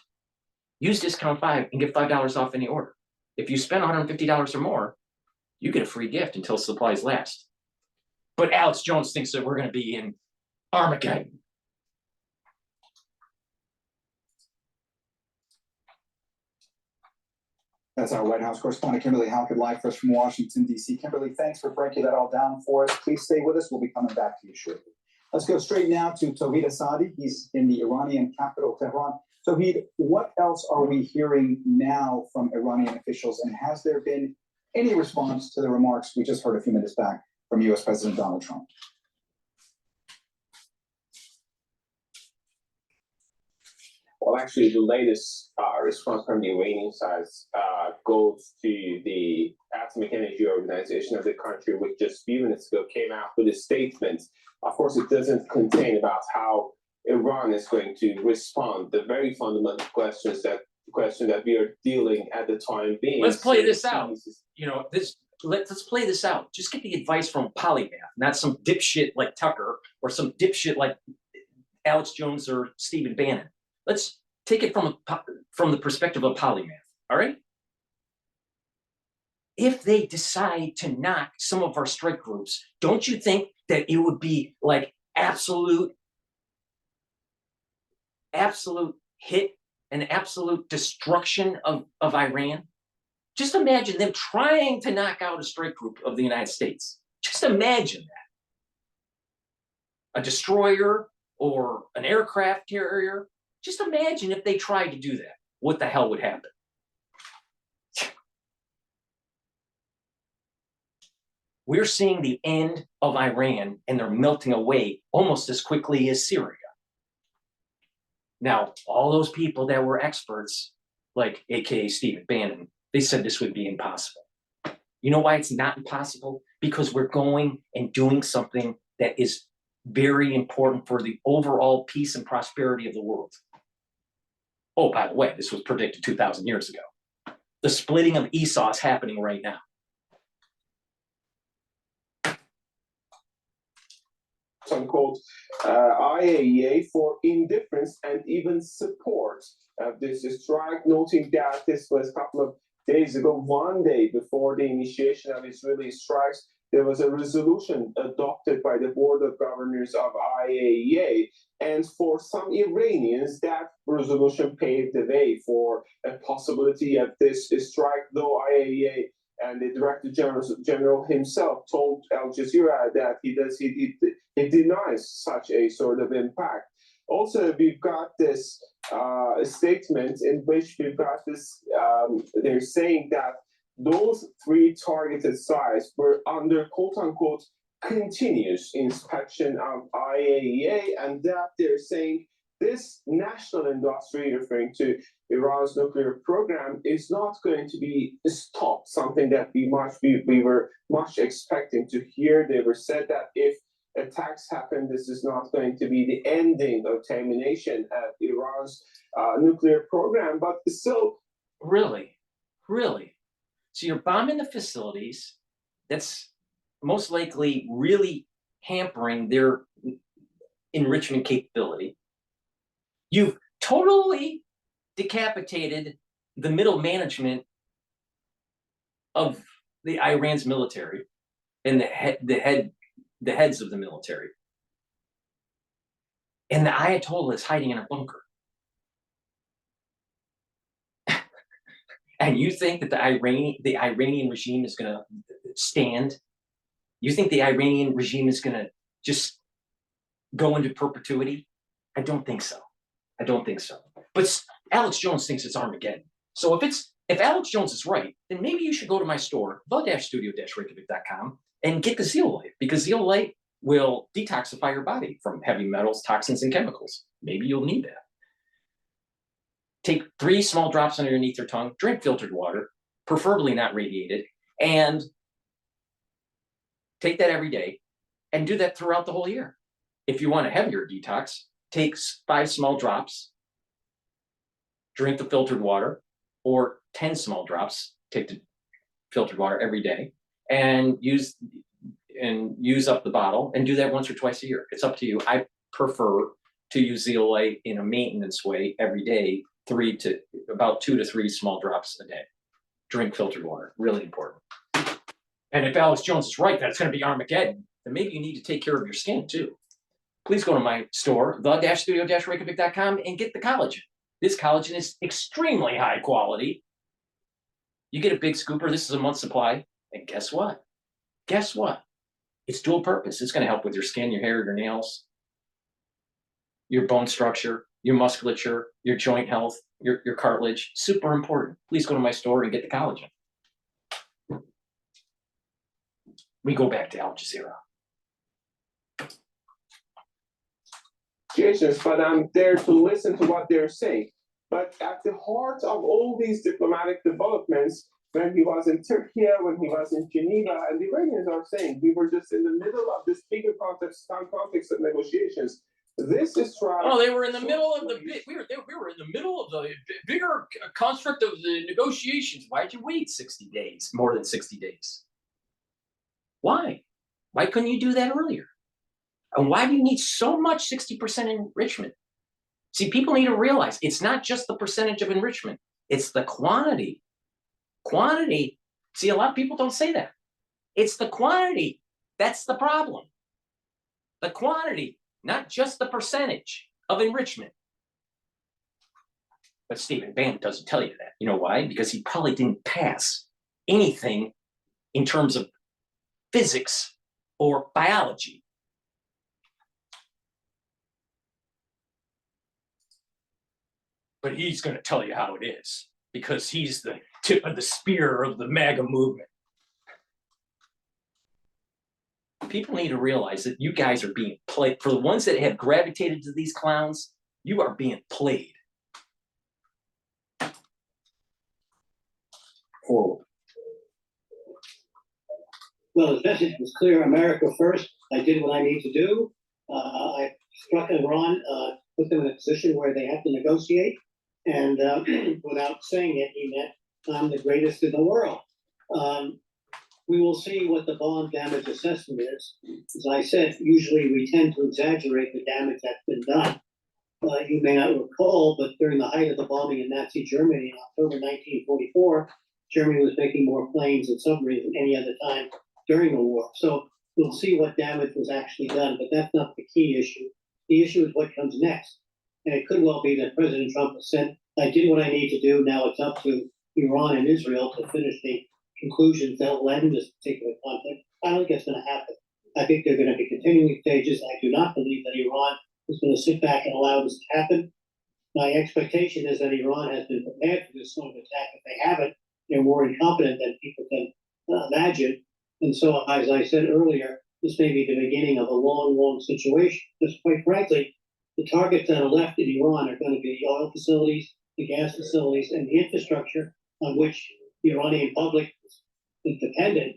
use discount 5 and get $5 off any order. If you spend $150 or more, you get a free gift until supplies last. But Alex Jones thinks that we're going to be in Armageddon. That's our White House correspondent, Kimberly Halkett, live for us from Washington, D.C. Kimberly, thanks for breaking that all down for us. Please stay with us. We'll be coming back to you shortly. Let's go straight now to Tawhid Asadi. He's in the Iranian capital, Tehran. Tawhid, what else are we hearing now from Iranian officials, and has there been any response to the remarks we just heard a few minutes back from U.S. President Donald Trump? Well, actually, the latest response from the Iranian side goes to the Atomic Energy Organization of the country, which just a few minutes ago came out with a statement. Of course, it doesn't contain about how Iran is going to respond. The very fundamental question that we are dealing at the time being. Let's play this out. Let's play this out. Just get the advice from a polymath, not some dipshit like Tucker or some dipshit like Alex Jones or Stephen Bannon. Let's take it from the perspective of a polymath, all right? If they decide to knock some of our strike groups, don't you think that it would be like absolute hit and absolute destruction of Iran? Just imagine them trying to knock out a strike group of the United States. Just imagine that. A destroyer or an aircraft carrier. Just imagine if they tried to do that. What the hell would happen? We're seeing the end of Iran, and they're melting away almost as quickly as Syria. Now, all those people that were experts, like AKA Stephen Bannon, they said this would be impossible. You know why it's not impossible? Because we're going and doing something that is very important for the overall peace and prosperity of the world. Oh, by the way, this was predicted 2,000 years ago. The splitting of Esau is happening right now. Unquote, IAEA for indifference and even support of this strike, noting that this was a couple of days ago, one day before the initiation of Israeli strikes. there was a resolution adopted by the Board of Governors of IAEA. And for some Iranians, that resolution paved the way for a possibility of this strike, though IAEA and the Director General himself told Al Jazeera that he denies such a sort of impact. Also, we've got this statement in which we've got this, they're saying that those 3 targeted sites were under quote-unquote continuous inspection of IAEA, and that they're saying this national industry, referring to Iran's nuclear program, is not going to be stopped, something that we were much expecting to hear. They were said that if attacks happen, this is not going to be the ending or termination of Iran's nuclear program, but still. Really? So you're bombing the facilities. That's most likely really hampering their enrichment capability. You've totally decapitated the middle management of the Iran's military and the heads of the military. And the Ayatollah is hiding in a bunker. And you think that the Iranian regime is going to stand? You think the Iranian regime is going to just go into perpetuity? I don't think so. But Alex Jones thinks it's Armageddon. So if Alex Jones is right, then maybe you should go to my store, the-studio-reykjavik.com, and get the zeolite, because zeolite will detoxify your body from heavy metals, toxins, and chemicals. Maybe you'll need that. Take 3 small drops underneath your tongue, drink filtered water, preferably not radiated, and take that every day, and do that throughout the whole year. If you want a heavier detox, take 5 small drops, drink the filtered water, or 10 small drops, take the filtered water every day, and use up the bottle, and do that once or twice a year. It's up to you. I prefer to use zeolite in a maintenance way every day, about 2 to 3 small drops a day. Drink filtered water, really important. And if Alex Jones is right that it's going to be Armageddon, then maybe you need to take care of your skin too. Please go to my store, the-studio-reykjavik.com, and get the collagen. This collagen is extremely high quality. You get a big scooper. This is a month's supply. And guess what? It's dual purpose. It's going to help with your skin, your hair, your nails, your bone structure, your musculature, your joint health, your cartilage. Super important. Please go to my store and get the collagen. We go back to Al Jazeera. Jason, but I'm there to listen to what they're saying. But at the heart of all these diplomatic developments, when he was in Turkey, when he was in Geneva, and the Iranians are saying we were just in the middle of this bigger context of negotiations. This is trying. Oh, they were in the middle of we were in the middle of the bigger construct of the negotiations. Why'd you wait 60 days, more than 60 days? Why? Why couldn't you do that earlier? And why do you need so much 60% enrichment? See, people need to realize it's not just the percentage of enrichment, it's the quantity. Quantity. See, a lot of people don't say that. It's the quantity. That's the problem. The quantity, not just the percentage of enrichment. But Stephen Bannon doesn't tell you that. You know why? Because he probably didn't pass anything in terms of physics or biology. But he's going to tell you how it is, because he's the tip of the spear of the MAGA movement. People need to realize that you guys are being played. For the ones that have gravitated to these clowns, you are being played. Forward. Well, the message was clear. America first. I did what I need to do. I struck Iran, put them in a position where they have to negotiate. And without saying it, he meant I'm the greatest in the world. We will see what the bomb damage assessment is. As I said, usually we tend to exaggerate the damage that's been done. You may not recall, but during the height of the bombing in Nazi Germany in October 1944, Germany was making more planes and submarines than any other time during the war. So we'll see what damage was actually done, but that's not the key issue. The issue is what comes next. And it could well be that President Trump has said, I did what I need to do. Now it's up to Iran and Israel to finish the conclusions that will end this particular conflict. I don't think that's going to happen. I think they're going to be continuing stages. I do not believe that Iran is going to sit back and allow this to happen. My expectation is that Iran has been prepared for this sort of attack. If they haven't, they're more incompetent than people can imagine. And so, as I said earlier, this may be the beginning of a long, long situation. Because quite frankly, the targets that are left in Iran are going to be the oil facilities, the gas facilities, and the infrastructure on which the Iranian public is dependent.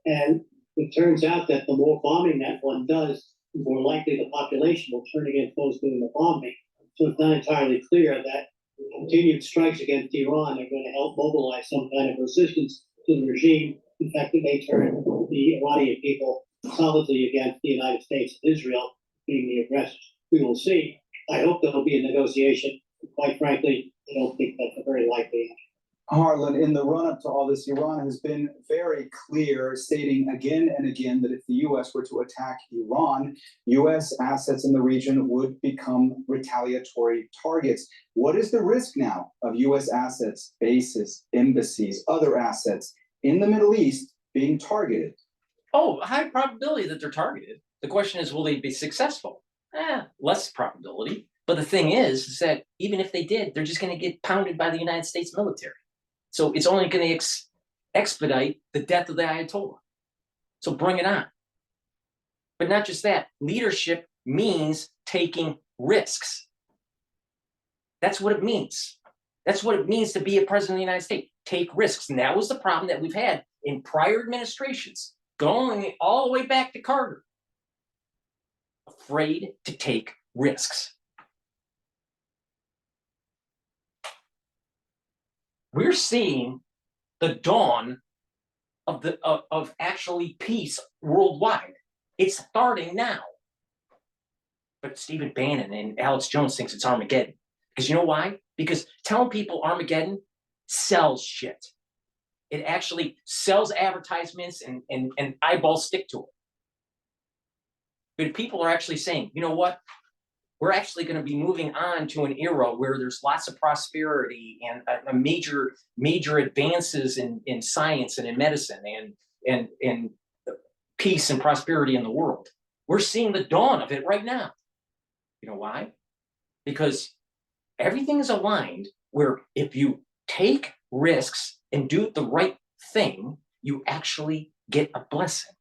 And it turns out that the more bombing that one does, the more likely the population will turn against those doing the bombing. So it's not entirely clear that continued strikes against Iran are going to help mobilize some kind of resistance to the regime. In fact, it may turn the Iranian people solidly against the United States and Israel being the aggressors. We will see. I hope there will be a negotiation. Quite frankly, I don't think that's a very likely. Harlan, in the run-up to all this, Iran has been very clear, stating again and again that if the U.S. were to attack Iran, U.S. assets in the region would become retaliatory targets. What is the risk now of U.S. assets, bases, embassies, other assets in the Middle East being targeted? Oh, high probability that they're targeted. The question is, will they be successful? Less probability. But the thing is that even if they did, they're just going to get pounded by the United States military. So it's only going to expedite the death of the Ayatollah. So bring it on. But not just that. Leadership means taking risks. That's what it means. That's what it means to be a president of the United States. Take risks. And that was the problem that we've had in prior administrations, going all the way back to Carter. Afraid to take risks. We're seeing the dawn of actually peace worldwide. It's starting now. But Stephen Bannon and Alex Jones thinks it's Armageddon. Because you know why? Because telling people Armageddon sells shit. It actually sells advertisements and eyeballs stick to it. But people are actually saying, you know what? We're actually going to be moving on to an era where there's lots of prosperity and a major advances in science and in medicine and peace and prosperity in the world. We're seeing the dawn of it right now. You know why? Because everything is aligned where if you take risks and do the right thing, you actually get a blessing.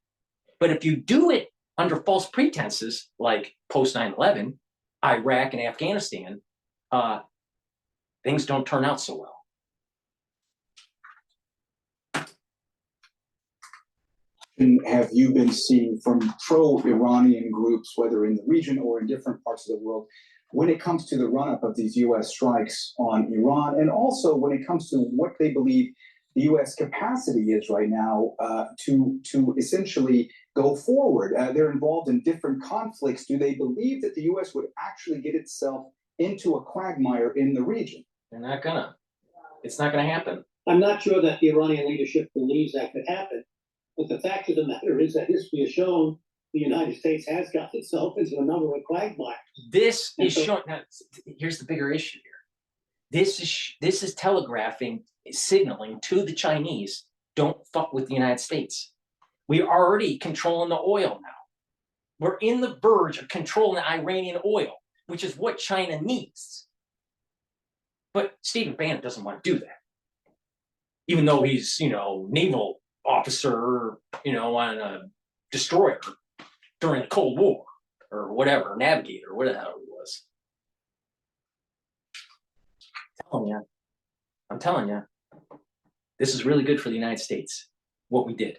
But if you do it under false pretenses, like post 9/11, Iraq and Afghanistan, things don't turn out so well. And have you been seeing from pro-Iranian groups, whether in the region or in different parts of the world, when it comes to the run-up of these U.S. strikes on Iran, and also when it comes to what they believe the U.S. capacity is right now to essentially go forward? They're involved in different conflicts. Do they believe that the U.S. would actually get itself into a quagmire in the region? They're not gonna. It's not gonna happen. I'm not sure that the Iranian leadership believes that could happen. But the fact of the matter is that history has shown the United States has got itself into a number of quagmires. This is showing. Now, here's the bigger issue here. This is telegraphing, signaling to the Chinese, don't fuck with the United States. We are already controlling the oil now. We're in the verge of controlling the Iranian oil, which is what China needs. But Stephen Bannon doesn't want to do that. Even though he's, naval officer, on a destroyer during the Cold War or whatever, navigator, whatever the hell he was. I'm telling you, this is really good for the United States, what we did.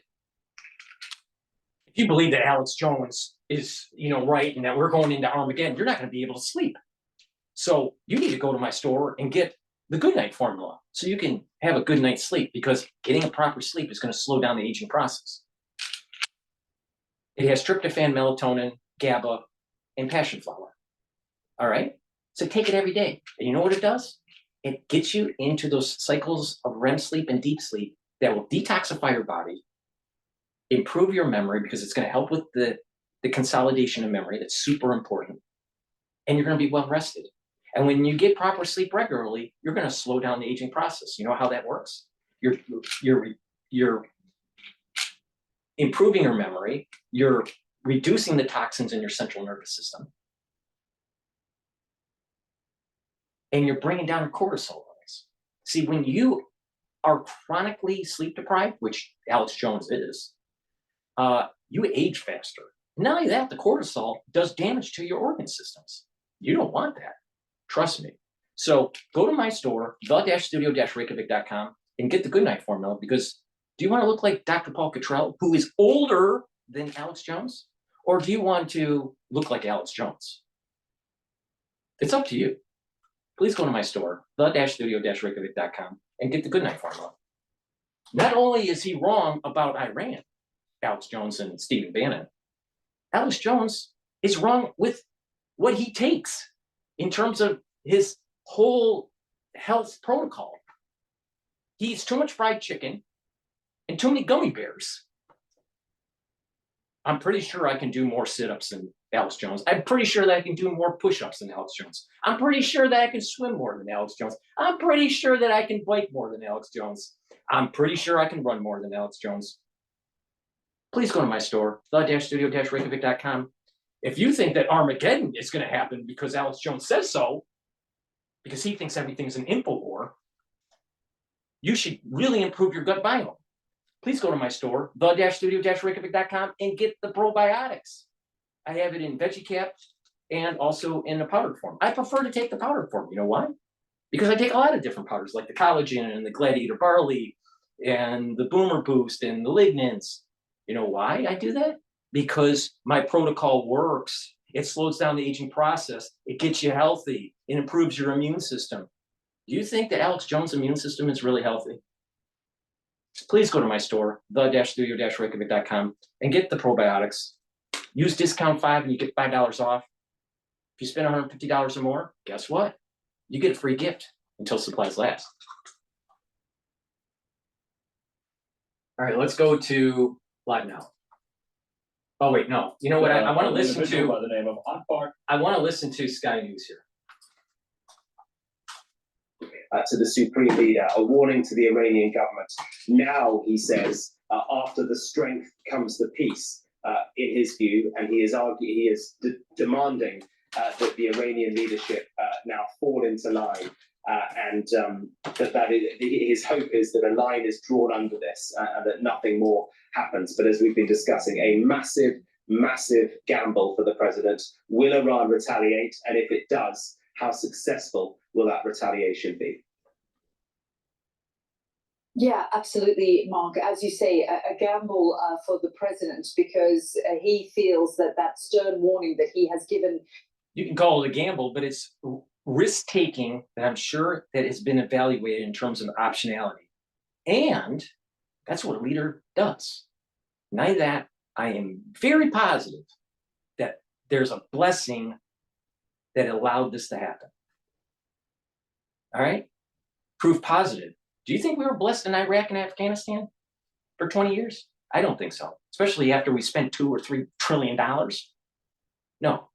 If you believe that Alex Jones is, right, and that we're going into Armageddon, you're not going to be able to sleep. So you need to go to my store and get the good night formula so you can have a good night's sleep, because getting a proper sleep is going to slow down the aging process. It has tryptophan, melatonin, GABA, and passion flower. All right? So take it every day. And you know what it does? It gets you into those cycles of REM sleep and deep sleep that will detoxify your body, improve your memory because it's going to help with the consolidation of memory. That's super important. And you're going to be well rested. And when you get proper sleep regularly, you're going to slow down the aging process. You know how that works? You're improving your memory. You're reducing the toxins in your central nervous system. And you're bringing down your cortisol levels. See, when you are chronically sleep deprived, which Alex Jones is, you age faster. Not only that, the cortisol does damage to your organ systems. You don't want that. Trust me. So go to my store, the-studio-reykjavik.com, and get the Goodnight formula, because do you want to look like Dr. Paul Cottrell, who is older than Alex Jones? Or do you want to look like Alex Jones? It's up to you. Please go to my store, the-studio-reykjavik.com, and get the Goodnight formula. Not only is he wrong about Iran, Alex Jones and Stephen Bannon, Alex Jones is wrong with what he takes in terms of his whole health protocol. He eats too much fried chicken and too many gummy bears. I'm pretty sure I can do more sit-ups than Alex Jones. I'm pretty sure that I can do more push-ups than Alex Jones. I'm pretty sure that I can swim more than Alex Jones. I'm pretty sure that I can bike more than Alex Jones. I'm pretty sure I can run more than Alex Jones. Please go to my store, the-studio-reykjavik.com. If you think that Armageddon is going to happen because Alex Jones says so, because he thinks everything is an info war, you should really improve your gut biome. Please go to my store, the-studio-reykjavik.com, and get the probiotics. I have it in veggie cap and also in the powdered form. I prefer to take the powdered form. You know why? Because I take a lot of different powders, like the collagen and the gladiator barley and the boomer boost and the lignans. You know why I do that? Because my protocol works. It slows down the aging process. It gets you healthy. It improves your immune system. Do you think that Alex Jones' immune system is really healthy? Please go to my store, the-studio-reykjavik.com, and get the probiotics. Use discount 5 and you get $5 off. If you spend $150 or more, guess what? You get a free gift until supplies last. All right, let's go to live now. Oh wait, no. You know what? I want to listen to by the name of Akbar. I want to listen to Sky News here. To the supreme leader, a warning to the Iranian government. Now, he says, after the strength comes the peace, in his view, and he is demanding that the Iranian leadership now fall into line, and his hope is that a line is drawn under this, and that nothing more happens. But as we've been discussing, a massive, massive gamble for the president. Will Iran retaliate? And if it does, how successful will that retaliation be? Yeah, absolutely, Mark. As you say, a gamble for the president, because he feels that stern warning that he has given. You can call it a gamble, but it's risk-taking that I'm sure that has been evaluated in terms of optionality. And that's what a leader does. Now that I am very positive that there's a blessing that allowed this to happen. All right? Proof positive. Do you think we were blessed in Iraq and Afghanistan for 20 years? I don't think so, especially after we spent $2 or $3 trillion. No.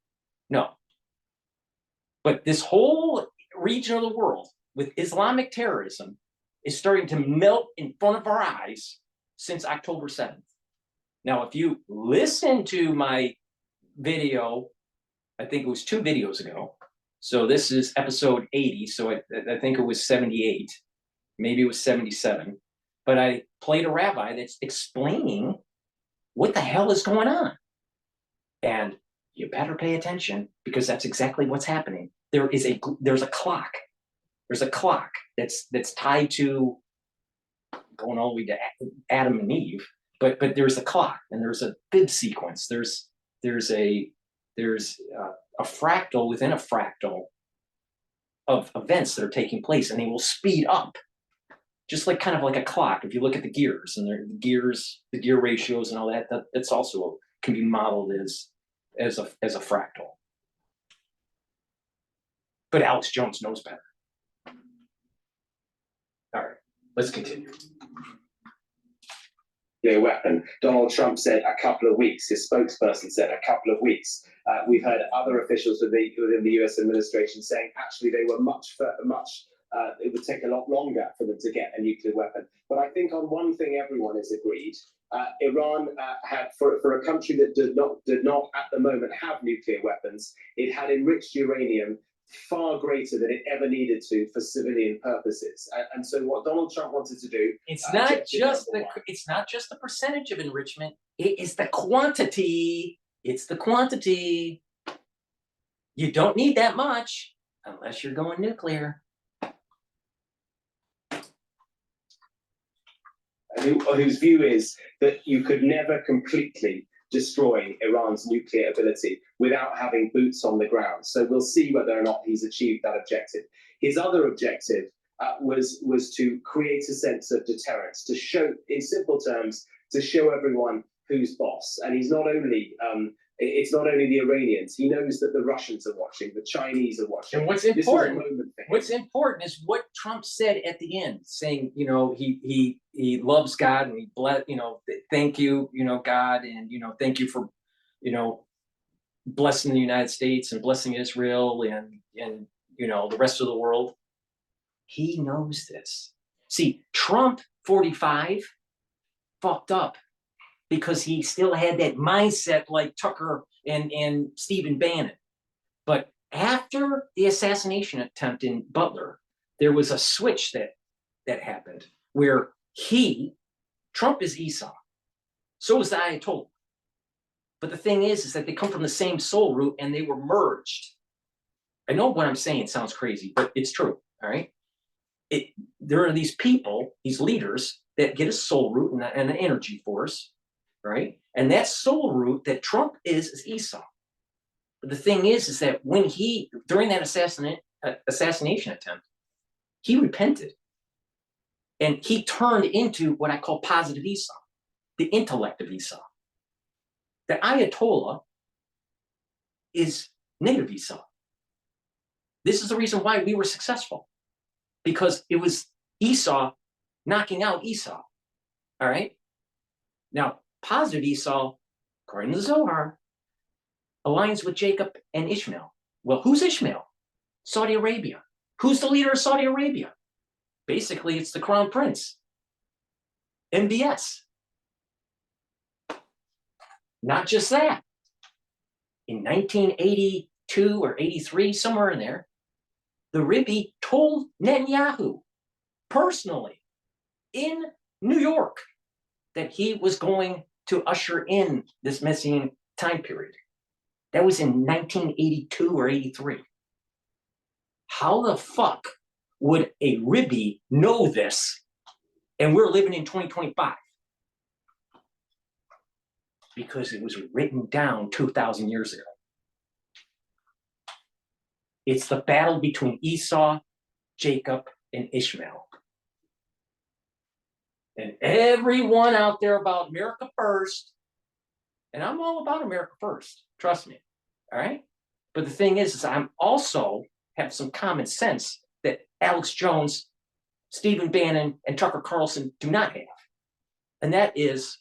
But this whole region of the world with Islamic terrorism is starting to melt in front of our eyes since October 7th. Now, if you listen to my video, I think it was 2 videos ago. So this is episode 80. So I think it was 78. Maybe it was 77. But I played a rabbi that's explaining what the hell is going on. And you better pay attention, because that's exactly what's happening. There's a clock. There's a clock that's tied to going all the way to Adam and Eve. But there's a clock, and there's a bib sequence. There's a fractal within a fractal of events that are taking place, and they will speed up, just like kind of like a clock. If you look at the gears and the gear ratios and all that, that's also can be modeled as a fractal. But Alex Jones knows better. All right, let's continue. nuclear weapon. Donald Trump said a couple of weeks. His spokesperson said a couple of weeks. We've heard other officials within the US administration saying actually they were it would take a lot longer for them to get a nuclear weapon. But I think on one thing everyone is agreed. Iran had, for a country that did not at the moment have nuclear weapons, it had enriched uranium far greater than it ever needed to for civilian purposes. And so what Donald Trump wanted to do, It's not just the percentage of enrichment, it is the quantity. It's the quantity. You don't need that much unless you're going nuclear. whose view is that you could never completely destroy Iran's nuclear ability without having boots on the ground. So we'll see whether or not he's achieved that objective. His other objective was to create a sense of deterrence, to show, in simple terms, to show everyone who's boss. And he's not only, it's not only the Iranians. He knows that the Russians are watching, the Chinese are watching. And what's important is what Trump said at the end, saying, you know, he loves God and he bless, you know, thank you, you know, God, and you know, thank you for, you know, blessing the United States and blessing Israel and you know the rest of the world. He knows this. See, Trump 45 fucked up because he still had that mindset like Tucker and Stephen Bannon. But after the assassination attempt in Butler, there was a switch that happened where Trump is Esau. So is the Ayatollah. But the thing is that they come from the same soul root and they were merged. I know what I'm saying sounds crazy, but it's true, all right? There are these people, these leaders, that get a soul root and an energy force, right? And that soul root that Trump is Esau. But the thing is that when during that assassination attempt, he repented. And he turned into what I call positive Esau, the intellect of Esau. The Ayatollah is negative Esau. This is the reason why we were successful, because it was Esau knocking out Esau. All right. Now, positive Esau, according to the Zohar, aligns with Jacob and Ishmael. Well, who's Ishmael? Saudi Arabia. Who's the leader of Saudi Arabia? Basically, it's the crown prince, MBS. Not just that. In 1982 or 83, somewhere in there, the Rebbe told Netanyahu personally in New York that he was going to usher in this Messianic time period. That was in 1982 or 83. How the fuck would a Rebbe know this? And we're living in 2025. Because it was written down 2,000 years ago. It's the battle between Esau, Jacob, and Ishmael. And everyone out there about America first, and I'm all about America first, trust me, all right? But the thing is I'm also have some common sense that Alex Jones, Stephen Bannon, and Tucker Carlson do not have. And that is,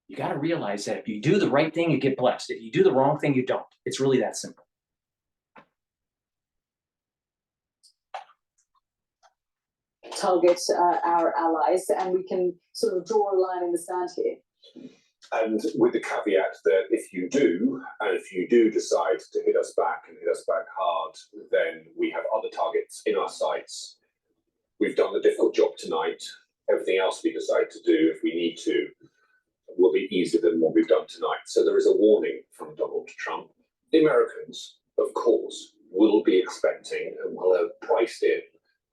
you got to realize that if you do the right thing, you get blessed. If you do the wrong thing, you don't. It's really that simple. Target our allies, and we can sort of draw a line in the sand here. And with the caveat that if you do decide to hit us back and hit us back hard, then we have other targets in our sights. We've done the difficult job tonight. Everything else we decide to do, if we need to, will be easier than what we've done tonight. So there is a warning from Donald Trump. The Americans, of course, will be expecting and will have priced in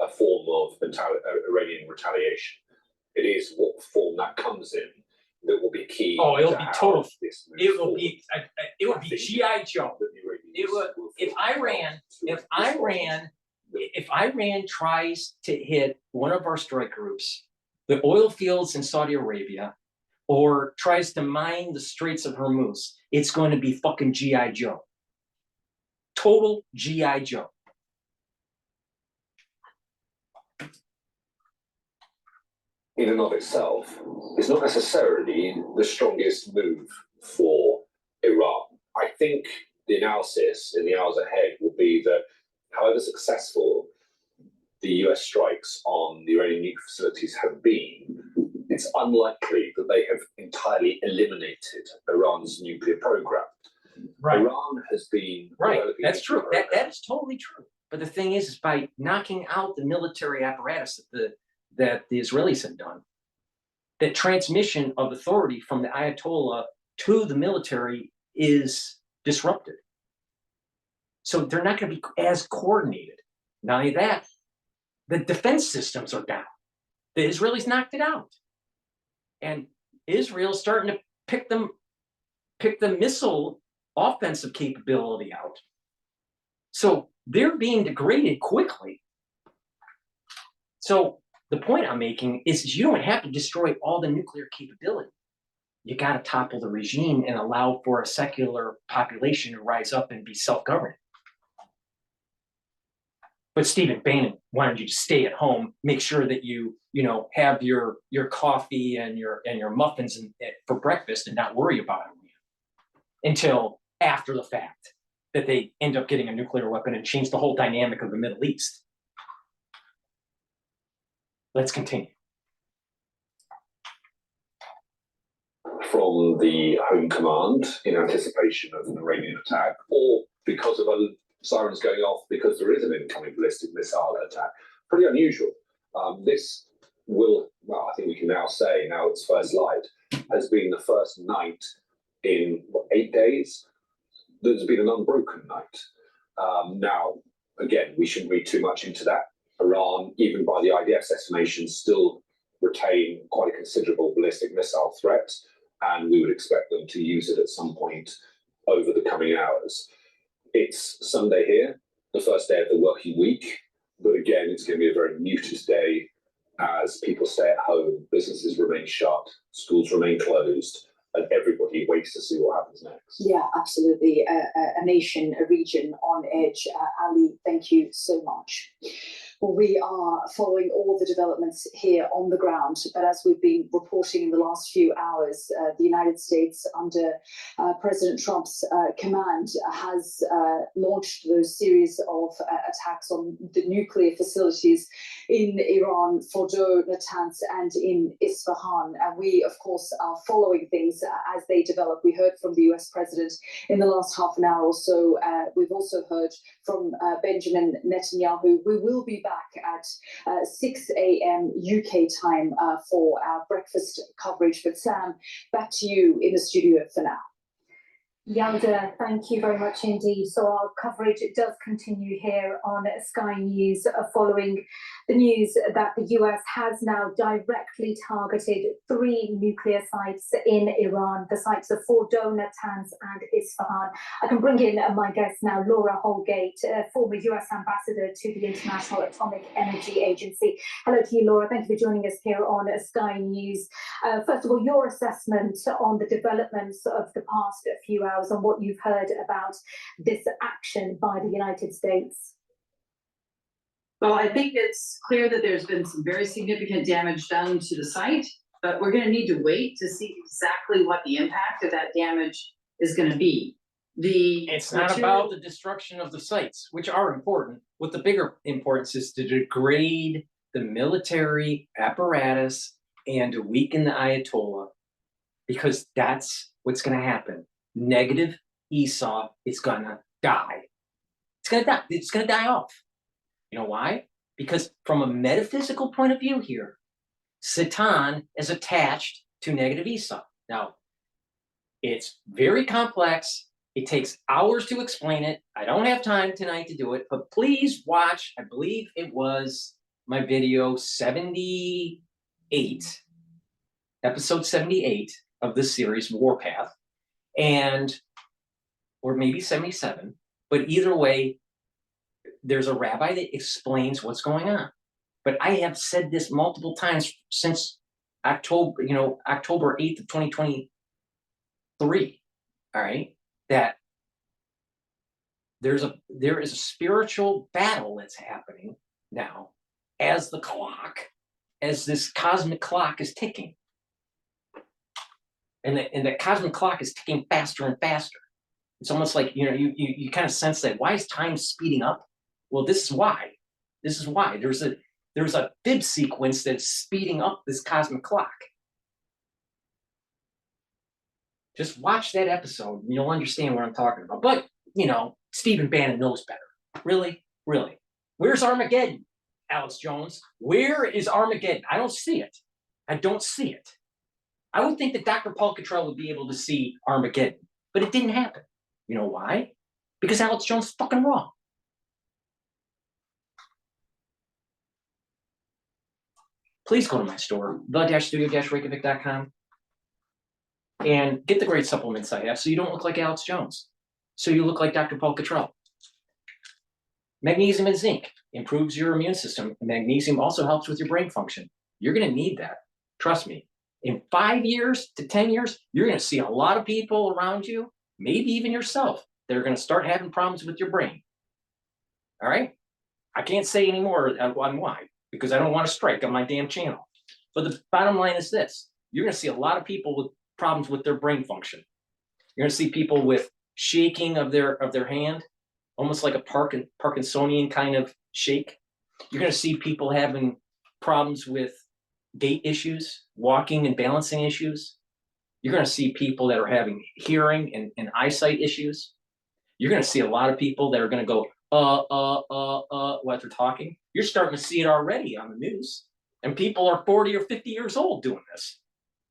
a form of Iranian retaliation. It is what form that comes in that will be key. Oh, it'll be total. It will be GI Joe. If Iran tries to hit one of our strike groups, the oil fields in Saudi Arabia, or tries to mine the Straits of Hormuz, it's going to be fucking GI Joe. Total GI Joe. in and of itself is not necessarily the strongest move for Iran. I think the analysis in the hours ahead will be that however successful the US strikes on the Iranian nuclear facilities have been, it's unlikely that they have entirely eliminated Iran's nuclear program. Right. Iran has been Right. That's true. That is totally true. But the thing is by knocking out the military apparatus that the Israelis have done, that transmission of authority from the Ayatollah to the military is disrupted. So they're not going to be as coordinated. Not only that, the defense systems are down. The Israelis knocked it out. And Israel's starting to pick the missile offensive capability out. So they're being degraded quickly. So the point I'm making is you don't have to destroy all the nuclear capability. You got to topple the regime and allow for a secular population to rise up and be self-governing. But Stephen Bannon wanted you to stay at home, make sure that you have your coffee and your muffins for breakfast and not worry about it until after the fact that they end up getting a nuclear weapon and change the whole dynamic of the Middle East. Let's continue. From the Home Command in anticipation of an Iranian attack, or because of sirens going off because there is an incoming ballistic missile attack. Pretty unusual. This will, well, I think we can now say, now it's first light, has been the first night in 8 days. There's been an unbroken night. Now, again, we shouldn't read too much into that. Iran, even by the IDF's estimation, still retain quite a considerable ballistic missile threat, and we would expect them to use it at some point over the coming hours. It's Sunday here, the first day of the working week, but again, it's going to be a very muted day as people stay at home, businesses remain shut, schools remain closed, and everybody waits to see what happens next. Yeah, absolutely. A nation, a region on edge. Ali, thank you so much. Well, we are following all the developments here on the ground, but as we've been reporting in the last few hours, the United States, under President Trump's command, has launched those series of attacks on the nuclear facilities in Iran, Fordow, Natanz, and in Isfahan. And we, of course, are following things as they develop. We heard from the US President in the last half an hour or so. We've also heard from Benjamin Netanyahu. We will be back at 6 a.m. UK time for our breakfast coverage. But Sam, back to you in the studio for now. Yalda, thank you very much indeed. So our coverage does continue here on Sky News following the news that the US has now directly targeted 3 nuclear sites in Iran, the sites of Fordow, Natanz and Isfahan. I can bring in my guest now, Laura Holgate, former US ambassador to the International Atomic Energy Agency. Hello to you, Laura. Thank you for joining us here on Sky News. First of all, your assessment on the developments of the past few hours and what you've heard about this action by the United States. Well, I think it's clear that there's been some very significant damage done to the site, but we're going to need to wait to see exactly what the impact of that damage is going to be. It's not about the destruction of the sites, which are important. What the bigger importance is to degrade the military apparatus and to weaken the Ayatollah, because that's what's going to happen. Negative Esau is going to die. It's going to die. It's going to die off. You know why? Because from a metaphysical point of view here, Satan is attached to negative Esau. Now, it's very complex. It takes hours to explain it. I don't have time tonight to do it, but please watch, I believe it was my video 78, episode 78 of this series, Warpath, or maybe 77, but either way, there's a rabbi that explains what's going on. But I have said this multiple times since October 8th of 2023, all right, that there is a spiritual battle that's happening now as the clock as this cosmic clock is ticking. And the cosmic clock is ticking faster and faster. It's almost like, you kind of sense that, why is time speeding up? Well, this is why. This is why. There's a fib sequence that's speeding up this cosmic clock. Just watch that episode and you'll understand what I'm talking about. But, Stephen Bannon knows better. Really? Really? Where's Armageddon, Alex Jones? Where is Armageddon? I don't see it. I don't see it. I would think that Dr. Paul Cottrell would be able to see Armageddon, but it didn't happen. You know why? Because Alex Jones is fucking wrong. Please go to my store, the-studio-reykjavik.com, and get the great supplements I have so you don't look like Alex Jones. So you look like Dr. Paul Cottrell. Magnesium and zinc improves your immune system. Magnesium also helps with your brain function. You're going to need that. Trust me. In 5 years to 10 years, you're going to see a lot of people around you, maybe even yourself, that are going to start having problems with your brain. All right? I can't say any more on why, because I don't want to strike on my damn channel. But the bottom line is this. You're going to see a lot of people with problems with their brain function. You're going to see people with shaking of their hand, almost like a Parkinsonian kind of shake. You're going to see people having problems with gait issues, walking and balancing issues. You're going to see people that are having hearing and eyesight issues. You're going to see a lot of people that are going to go, while they're talking. You're starting to see it already on the news. And people are 40 or 50 years old doing this.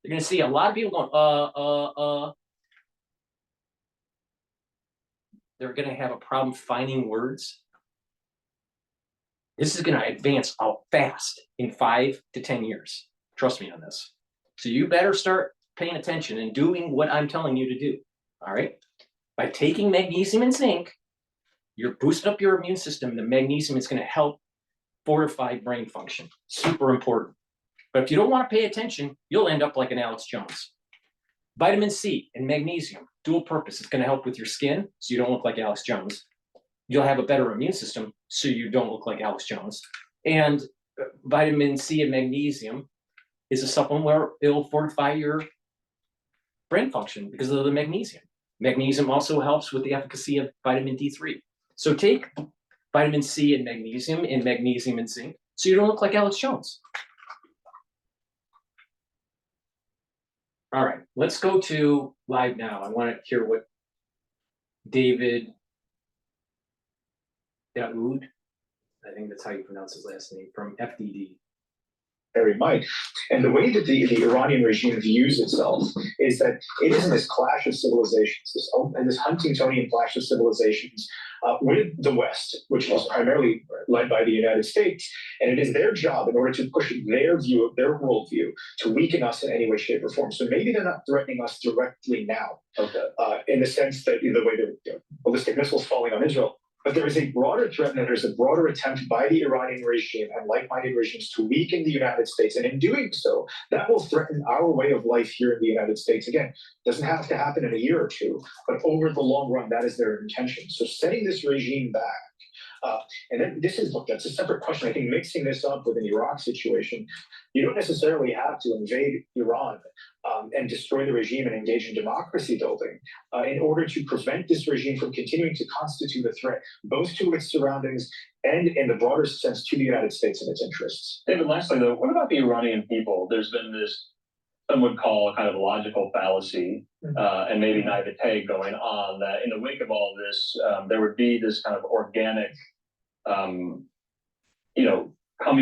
You're going to see a lot of people going, They're going to have a problem finding words. This is going to advance out fast in 5 to 10 years. Trust me on this. So you better start paying attention and doing what I'm telling you to do. All right? By taking magnesium and zinc, you're boosting up your immune system. The magnesium is going to help fortify brain function. Super important. But if you don't want to pay attention, you'll end up like an Alex Jones. Vitamin C and magnesium, dual purpose. It's going to help with your skin so you don't look like Alex Jones. You'll have a better immune system so you don't look like Alex Jones. And vitamin C and magnesium is a supplement where it'll fortify your brain function because of the magnesium. Magnesium also helps with the efficacy of vitamin D3. So take vitamin C and magnesium and zinc so you don't look like Alex Jones. All right, let's go to live now. I want to hear what David Daoud, I think that's how you pronounce his last name, from Ph.D. Very might. And the way that the Iranian regime views itself is that it is in this clash of civilizations, this Huntingtonian clash of civilizations with the West, which is primarily led by the United States. And it is their job, in order to push their view of their worldview, to weaken us in any way, shape, or form. So maybe they're not threatening us directly now, in the sense that the way that ballistic missiles falling on Israel. But there is a broader threat, and there's a broader attempt by the Iranian regime and like-minded regimes to weaken the United States. And in doing so, that will threaten our way of life here in the United States. Again, it doesn't have to happen in a year or two, but over the long run, that is their intention. So setting this regime back, and then that's a separate question. I think mixing this up with an Iraq situation, you don't necessarily have to invade Iran and destroy the regime and engage in democracy building in order to prevent this regime from continuing to constitute a threat, both to its surroundings and, in the broader sense, to the United States and its interests. David, lastly, though, what about the Iranian people? There's been this, some would call kind of logical fallacy and maybe naivete going on, that in the wake of all this, there would be this kind of organic, coming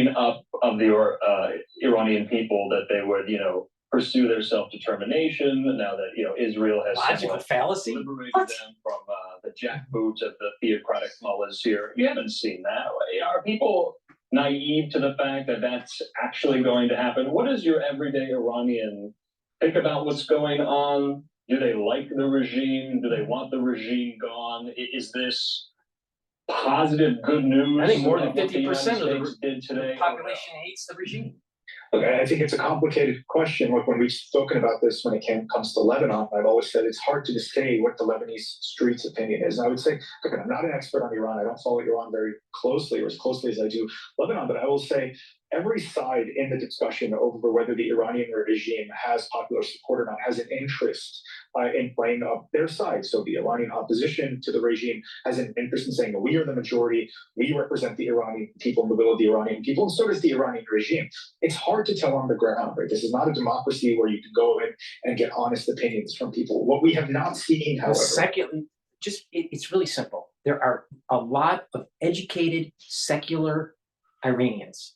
up of the Iranian people, that they would, pursue their self-determination now that, Israel has logical fallacy liberated them from the jackboots of the theocratic mullahs here. You haven't seen that. Are people naive to the fact that that's actually going to happen? What does your everyday Iranian think about what's going on? Do they like the regime? Do they want the regime gone? Is this positive, good news? I think more than 50% of the population hates the regime. Look, I think it's a complicated question. Look, when we've spoken about this, when it comes to Lebanon, I've always said it's hard to say what the Lebanese streets' opinion is. And I would say, look, I'm not an expert on Iran. I don't follow Iran very closely, or as closely as I do Lebanon. But I will say, every side in the discussion over whether the Iranian regime has popular support or not has an interest in playing up their side. So the Iranian opposition to the regime has an interest in saying, we are the majority, we represent the Iranian people and the will of the Iranian people, and so does the Iranian regime. It's hard to tell on the ground, right? This is not a democracy where you can go in and get honest opinions from people. What we have not seen, however— It's really simple. There are a lot of educated, secular Iranians.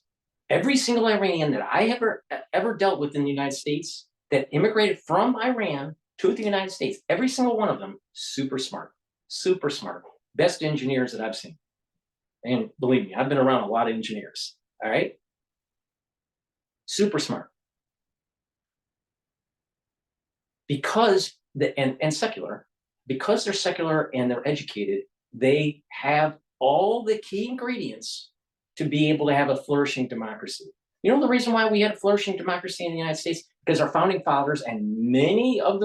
Every single Iranian that I ever dealt with in the United States that immigrated from Iran to the United States, every single one of them, super smart, best engineers that I've seen. And believe me, I've been around a lot of engineers, all right? Super smart. Because, and secular, because they're secular and they're educated, they have all the key ingredients to be able to have a flourishing democracy. You know the reason why we had a flourishing democracy in the United States? Because our founding fathers and many of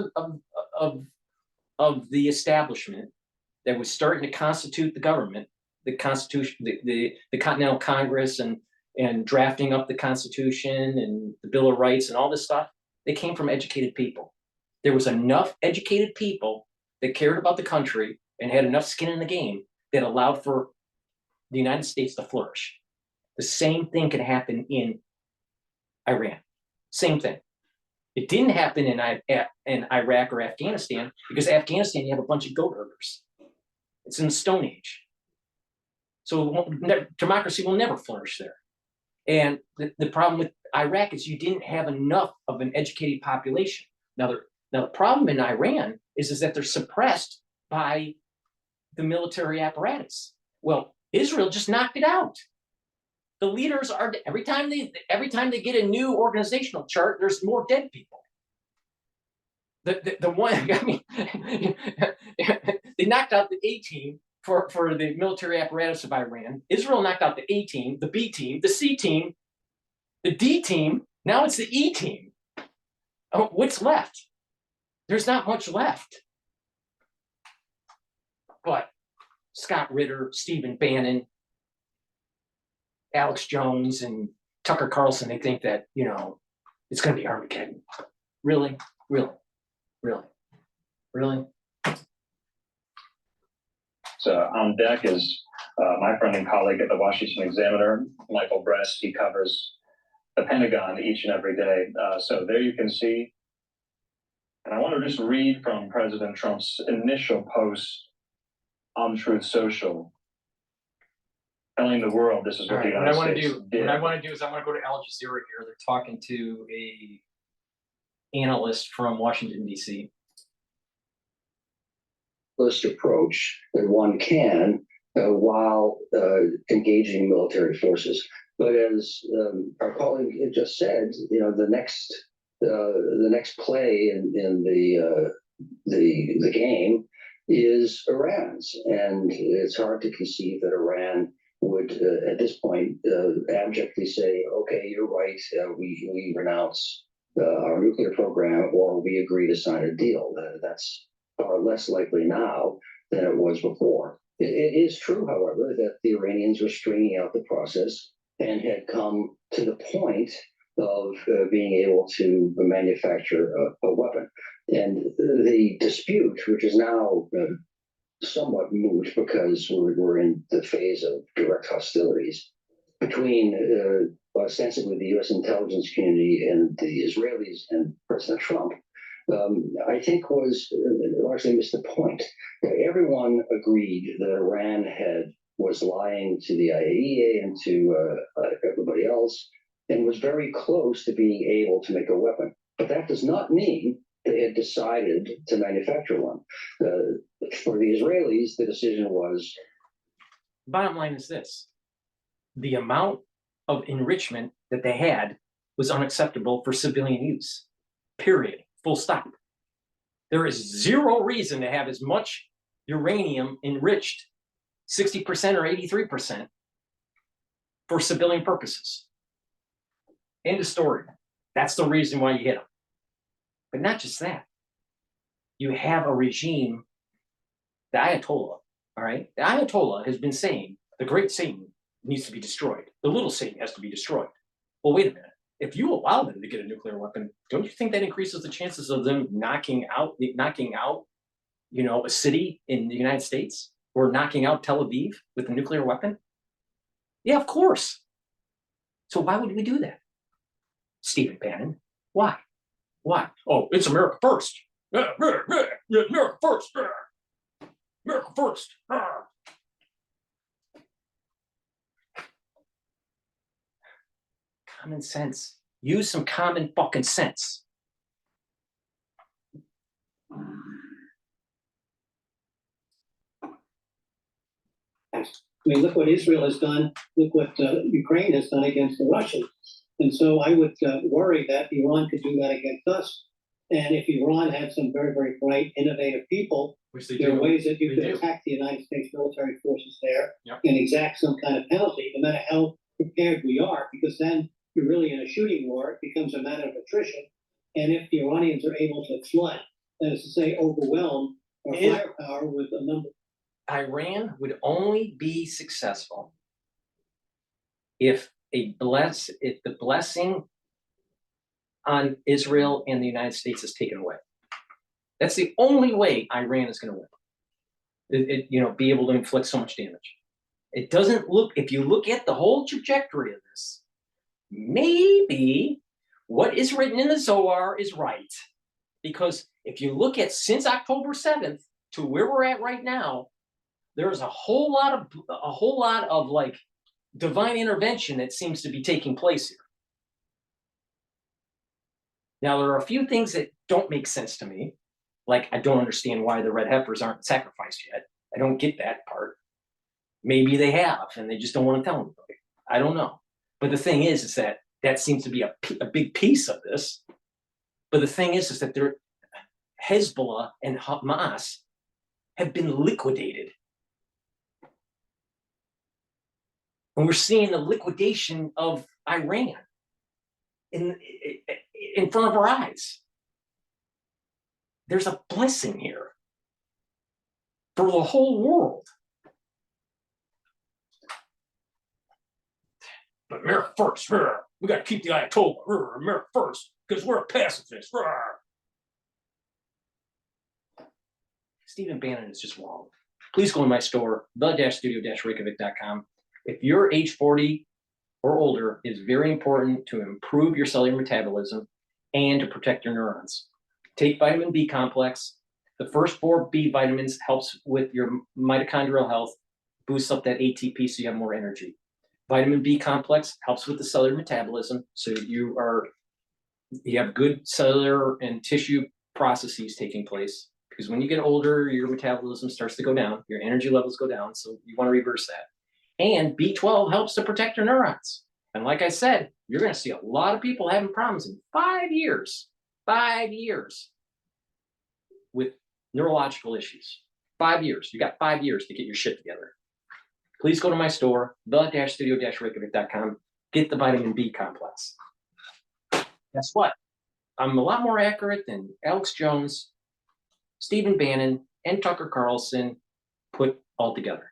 the establishment that was starting to constitute the government, the Constitution, the Continental Congress, and drafting up the Constitution and the Bill of Rights and all this stuff, they came from educated people. There was enough educated people that cared about the country and had enough skin in the game that allowed for the United States to flourish. The same thing can happen in Iran. Same thing. It didn't happen in Iraq or Afghanistan, because Afghanistan, you have a bunch of goat herders. It's in the Stone Age. So democracy will never flourish there. And the problem with Iraq is you didn't have enough of an educated population. Now the problem in Iran is that they're suppressed by the military apparatus. Well, Israel just knocked it out. The leaders are, every time they get a new organizational chart, there's more dead people. The one, I mean, they knocked out the A team for the military apparatus of Iran. Israel knocked out the A team, the B team, the C team, the D team. Now it's the E team. Oh, what's left? There's not much left. But Scott Ritter, Stephen Bannon, Alex Jones, and Tucker Carlson, they think that, it's going to be Armageddon. Really? So on deck is my friend and colleague at the Washington Examiner, Michael Brest. He covers the Pentagon each and every day. So there you can see. And I want to just read from President Trump's initial post on Truth Social, telling the world this is what the United States did. What I want to do is I want to go to Al Jazeera here. They're talking to a analyst from Washington, D.C. Approach that one can while engaging military forces. But as our colleague just said, the next play in the game is Iran's, and it's hard to conceive that Iran would at this point abjectly say, okay, you're right, we renounce our nuclear program, or we agree to sign a deal. That's far less likely now than it was before. It is true, however, that the Iranians were stringing out the process and had come to the point of being able to manufacture a weapon. And the dispute, which is now somewhat moot because we're in the phase of direct hostilities between ostensibly the U.S. intelligence community and the Israelis and President Trump, I think was largely missed the point. Everyone agreed that Iran was lying to the IAEA and to everybody else, and was very close to being able to make a weapon. But that does not mean they had decided to manufacture one. For the Israelis, the decision was— Bottom line is this: the amount of enrichment that they had was unacceptable for civilian use. Period. Full stop. There is zero reason to have as much uranium enriched, 60% or 83%, for civilian purposes. End of story. That's the reason why you hit them. But not just that. You have a regime, the Ayatollah, all right? The Ayatollah has been saying the great Satan needs to be destroyed. The little Satan has to be destroyed. Well, wait a minute. If you allow them to get a nuclear weapon, don't you think that increases the chances of them knocking out, you know, a city in the United States, or knocking out Tel Aviv with a nuclear weapon? Yeah, of course. So why would we do that? Stephen Bannon, why? Why? Oh, it's America first. America first. America first. Common sense. Use some common fucking sense. I mean, look what Israel has done. Look what Ukraine has done against the Russians. And so I would worry that Iran could do that against us. And if Iran had some very, very bright, innovative people, there are ways that you could attack the United States military forces there and exact some kind of penalty, no matter how prepared we are, because then you're really in a shooting war. It becomes a matter of attrition. And if the Iranians are able to flood, that is to say, overwhelm our firepower with a number. Iran would only be successful if the blessing on Israel and the United States is taken away. That's the only way Iran is going to win. You know, be able to inflict so much damage. It doesn't look, if you look at the whole trajectory of this, maybe what is written in the Zohar is right. Because if you look at since October 7th to where we're at right now, there's a whole lot of like divine intervention that seems to be taking place here. Now, there are a few things that don't make sense to me. Like, I don't understand why the red heifers aren't sacrificed yet. I don't get that part. Maybe they have, and they just don't want to tell anybody. I don't know. But the thing is that seems to be a big piece of this. But the thing is that Hezbollah and Hamas have been liquidated. And we're seeing the liquidation of Iran in front of our eyes. There's a blessing here for the whole world. But America first. We got to keep the Ayatollah. America first, because we're a pacifist. Stephen Bannon is just wrong. Please go to my store, the-studio-reykjavik.com. If you're age 40 or older, it's very important to improve your cellular metabolism and to protect your neurons. Take vitamin B complex. The first 4 B vitamins helps with your mitochondrial health, boosts up that ATP so you have more energy. Vitamin B complex helps with the cellular metabolism, so you have good cellular and tissue processes taking place. Because when you get older, your metabolism starts to go down, your energy levels go down, so you want to reverse that. And B12 helps to protect your neurons. And like I said, you're going to see a lot of people having problems in 5 years. 5 years with neurological issues. 5 years. You got 5 years to get your shit together. Please go to my store, the-studio-reykjavik.com. Get the vitamin B complex. Guess what? I'm a lot more accurate than Alex Jones, Stephen Bannon, and Tucker Carlson put all together.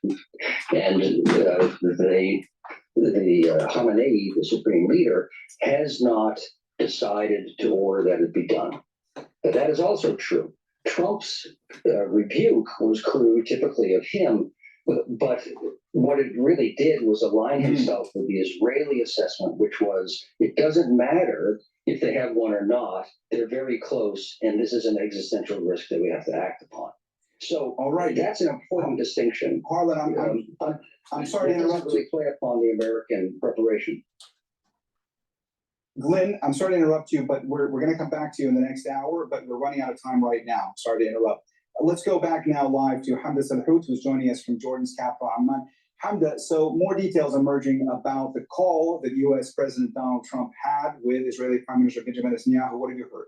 And the Khamenei, the supreme leader, has not decided to order that it be done. But that is also true. Trump's rebuke was crude, typically of him, but what it really did was align himself with the Israeli assessment, which was, it doesn't matter if they have one or not, they're very close, and this is an existential risk that we have to act upon. So, all right, that's an important distinction. Harlan, I'm sorry to interrupt. Really play upon the American preparation. Glenn, I'm sorry to interrupt you, but we're going to come back to you in the next hour, but we're running out of time right now. Sorry to interrupt. Let's go back now live to Hamda Salhout, who's joining us from Jordan's capital, Amman. Hamda, so more details emerging about the call that U.S. President Donald Trump had with Israeli Prime Minister Benjamin Netanyahu. What have you heard?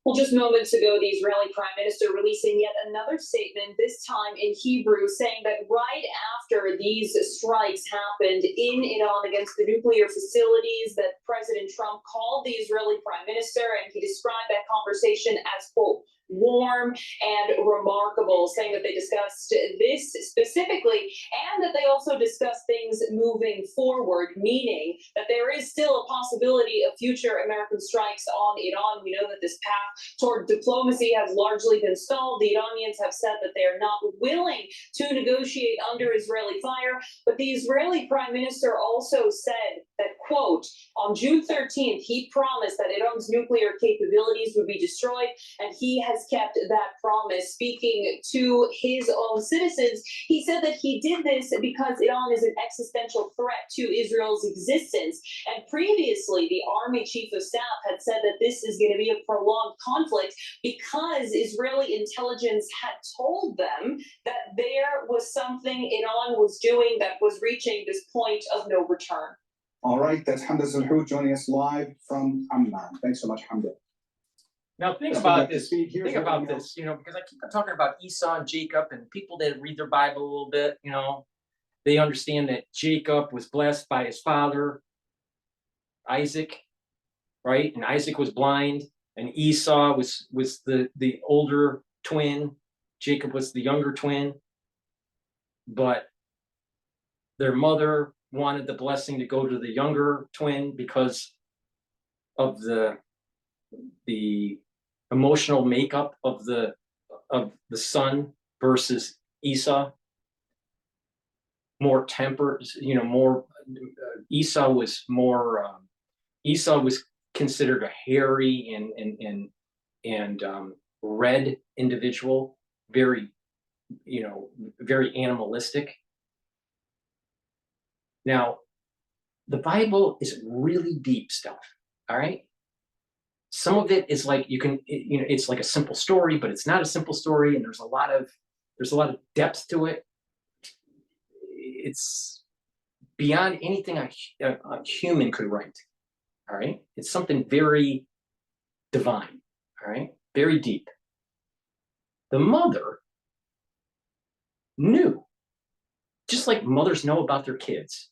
Well, just moments ago, the Israeli Prime Minister releasing yet another statement, this time in Hebrew, saying that right after these strikes happened in Iran against the nuclear facilities, that President Trump called the Israeli Prime Minister, and he described that conversation as, quote, warm and remarkable, saying that they discussed this specifically and that they also discussed things moving forward, meaning that there is still a possibility of future American strikes on Iran. We know that this path toward diplomacy has largely been stalled. The Iranians have said that they are not willing to negotiate under Israeli fire, but the Israeli prime minister also said that, quote, on June 13th, he promised that Iran's nuclear capabilities would be destroyed, and he has kept that promise. Speaking to his own citizens, he said that he did this because Iran is an existential threat to Israel's existence. And previously, the army chief of staff had said that this is going to be a prolonged conflict because Israeli intelligence had told them that there was something Iran was doing that was reaching this point of no return. All right, that's Hamda Zalhout joining us live from Amman. Thanks so much, Hamda. Now think Let's go about back to this. speed. Here's Think what about we know. this, because I keep on talking about Esau and Jacob, and people that read their Bible a little bit, they understand that Jacob was blessed by his father, Isaac, right? And Isaac was blind, and Esau was the older twin. Jacob was the younger twin. But their mother wanted the blessing to go to the younger twin because of the emotional makeup of the son versus Esau. More tempered, more Esau was more Esau was considered a hairy and red individual, very very animalistic. Now, the Bible is really deep stuff, all right? Some of it is like it's like a simple story, but it's not a simple story, and there's a lot of depth to it. It's beyond anything a human could write, all right? It's something very divine, all right? Very deep. The mother knew, just like mothers know about their kids.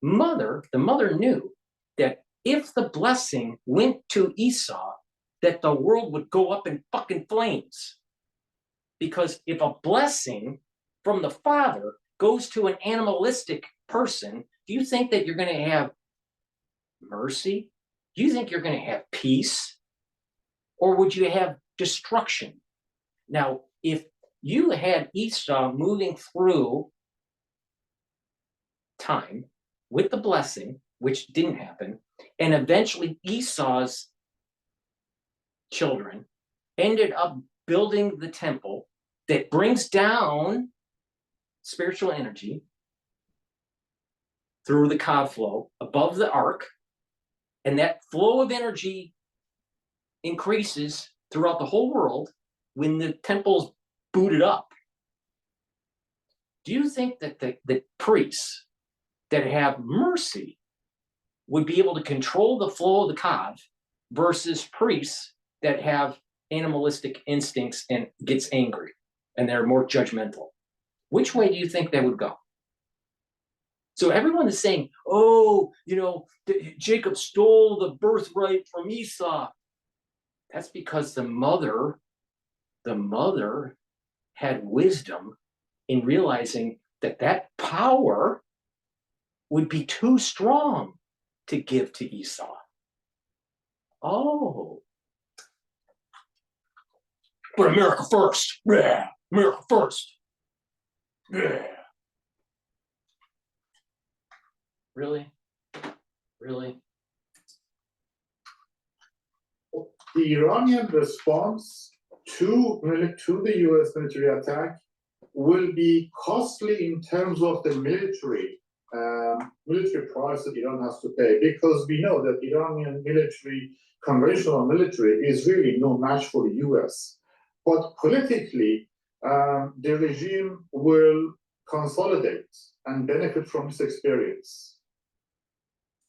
The mother knew that if the blessing went to Esau, that the world would go up in fucking flames. Because if a blessing from the father goes to an animalistic person, do you think that you're going to have mercy? Do you think you're going to have peace? Or would you have destruction? Now, if you had Esau moving through time with the blessing, which didn't happen, and eventually Esau's children ended up building the temple that brings down spiritual energy through the Kav flow above the ark, and that flow of energy increases throughout the whole world when the temple's booted up. Do you think that the priests that have mercy would be able to control the flow of the Kav versus priests that have animalistic instincts and gets angry and they're more judgmental? Which way do you think they would go? So everyone is saying, oh, Jacob stole the birthright from Esau. That's because the mother had wisdom in realizing that power would be too strong to give to Esau. Oh. But America first. Yeah. America first. Yeah. Really? Really? The Iranian response to the US military attack will be costly in terms of the military price that Iran has to pay, because we know that Iranian conventional military is really no match for the US. But politically, the regime will consolidate and benefit from this experience.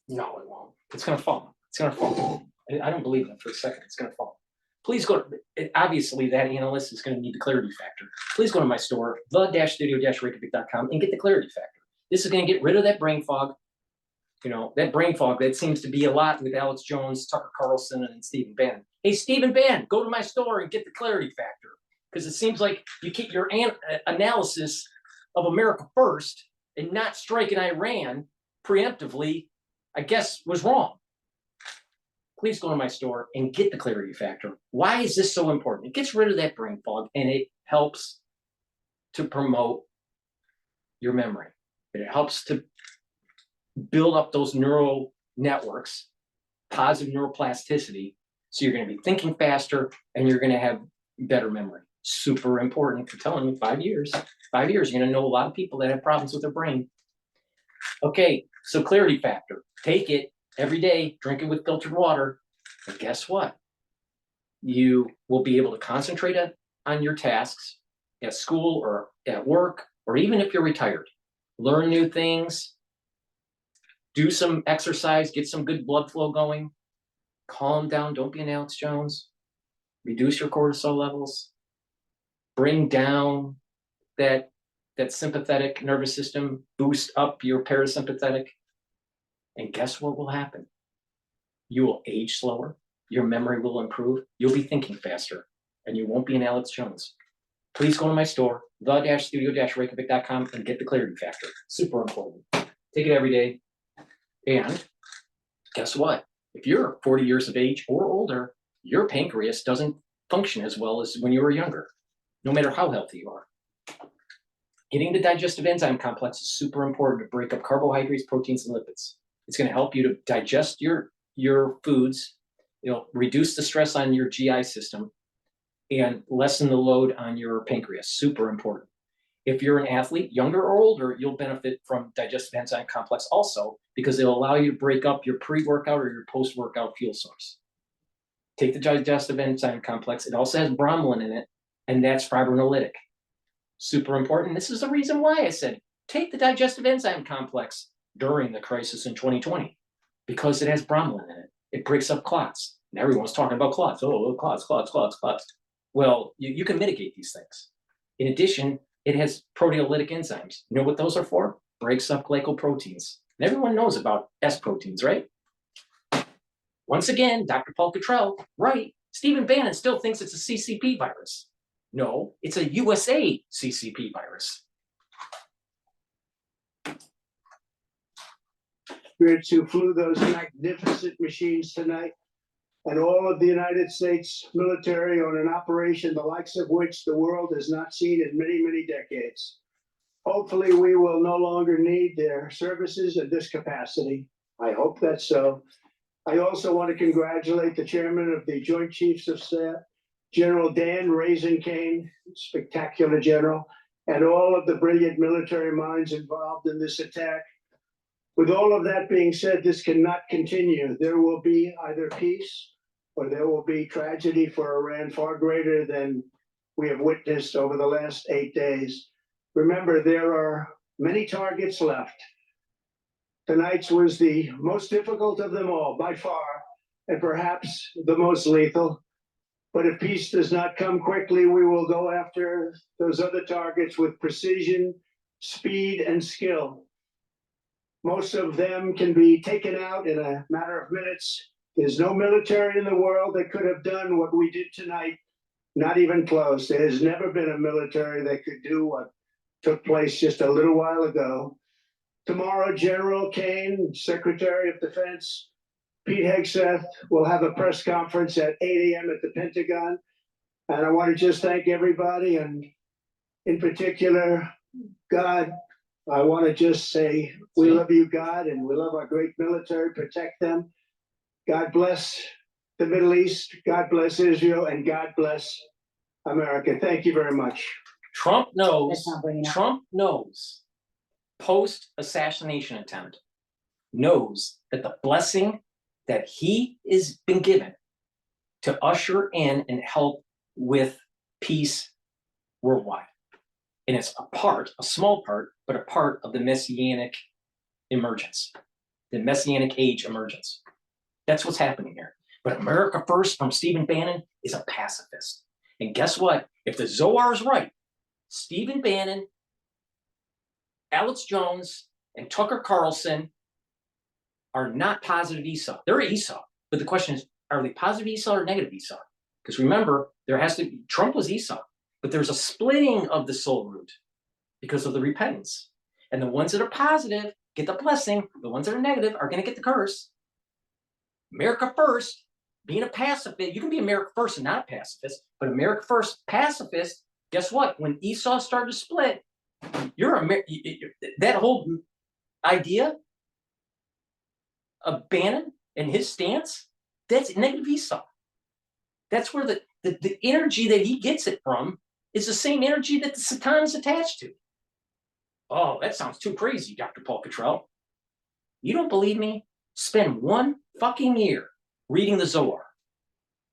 No, it won't. It's going to fall. It's going to fall. I don't believe that for a second. It's going to fall. Please go. Obviously, that analyst is going to need the clarity factor. Please go to my store, the-studio-reykjavik.com, and get the clarity factor. This is going to get rid of that brain fog. You know, that brain fog, that seems to be a lot with Alex Jones, Tucker Carlson, and Stephen Bannon. Hey, Stephen Bannon, go to my store and get the clarity factor. Because it seems like you keep your analysis of America first and not striking Iran preemptively, I guess, was wrong. Please go to my store and get the clarity factor. Why is this so important? It gets rid of that brain fog and it helps to promote your memory. It helps to build up those neural networks, positive neuroplasticity. So you're going to be thinking faster and you're going to have better memory. Super important. I'm telling you, 5 years. 5 years, you're going to know a lot of people that have problems with their brain. Okay, so clarity factor. Take it every day, drink it with filtered water, and guess what? You will be able to concentrate on your tasks at school or at work, or even if you're retired. Learn new things, do some exercise, get some good blood flow going, calm down, don't be an Alex Jones, reduce your cortisol levels, bring down that sympathetic nervous system, boost up your parasympathetic, and guess what will happen? You will age slower, your memory will improve, you'll be thinking faster, and you won't be an Alex Jones. Please go to my store, the-studio-reykjavik.com, and get the clarity factor. Super important. Take it every day. And guess what? If you're 40 years of age or older, your pancreas doesn't function as well as when you were younger, no matter how healthy you are. Getting the digestive enzyme complex is super important to break up carbohydrates, proteins, and lipids. It's going to help you to digest your foods, reduce the stress on your GI system, and lessen the load on your pancreas. Super important. If you're an athlete, younger or older, you'll benefit from digestive enzyme complex also, because it'll allow you to break up your pre-workout or your post-workout fuel source. Take the digestive enzyme complex. It also has bromelain in it, and that's fibrinolytic. Super important. This is the reason why I said, take the digestive enzyme complex during the crisis in 2020, because it has bromelain in it. It breaks up clots. And everyone's talking about clots. Oh, clots. Well, you can mitigate these things. In addition, it has proteolytic enzymes. You know what those are for? Breaks up glycoproteins. And everyone knows about S proteins, right? Once again, DrPaulCottrell, right? Stephen Bannon still thinks it's a CCP virus. No, it's a USA CCP virus. Spirits who flew those magnificent machines tonight, and all of the United States military on an operation the likes of which the world has not seen in many, many decades. Hopefully, we will no longer need their services in this capacity. I hope that's so. I also want to congratulate the chairman of the Joint Chiefs of Staff, General Dan Raisin-Kane, spectacular general, and all of the brilliant military minds involved in this attack. With all of that being said, this cannot continue. There will be either peace or there will be tragedy for Iran far greater than we have witnessed over the last 8 days. Remember, there are many targets left. Tonight's was the most difficult of them all, by far, and perhaps the most lethal. But if peace does not come quickly, we will go after those other targets with precision, speed, and skill. Most of them can be taken out in a matter of minutes. There's no military in the world that could have done what we did tonight, not even close. There has never been a military that could do what took place just a little while ago. Tomorrow, General Kane, Secretary of Defense, Pete Hegseth will have a press conference at 8 a.m. at the Pentagon. And I want to just thank everybody, and in particular, God. I want to just say, we love you, God, and we love our great military. Protect them. God bless the Middle East. God bless Israel, and God bless America. Thank you very much. Trump knows, post-assassination attempt, knows that the blessing that he is been given to usher in and help with peace worldwide. And it's a small part, but a part of the Messianic emergence, the Messianic age emergence. That's what's happening here. But America First from Stephen Bannon is a pacifist. And guess what? If the Zohar is right, Stephen Bannon, Alex Jones, and Tucker Carlson are not positive Esau. They're Esau. But the question is, are they positive Esau or negative Esau? Because remember, Trump was Esau, but there's a splitting of the soul root because of the repentance. And the ones that are positive get the blessing. The ones that are negative are going to get the curse. America first, being a pacifist, you can be America first and not a pacifist, but America first pacifist, guess what? When Esau started to split, that whole idea of Bannon and his stance, that's negative Esau. That's where the energy that he gets it from is the same energy that the Satan is attached to. Oh, that sounds too crazy, Dr. Paul Cottrell. You don't believe me? Spend one fucking year reading the Zohar.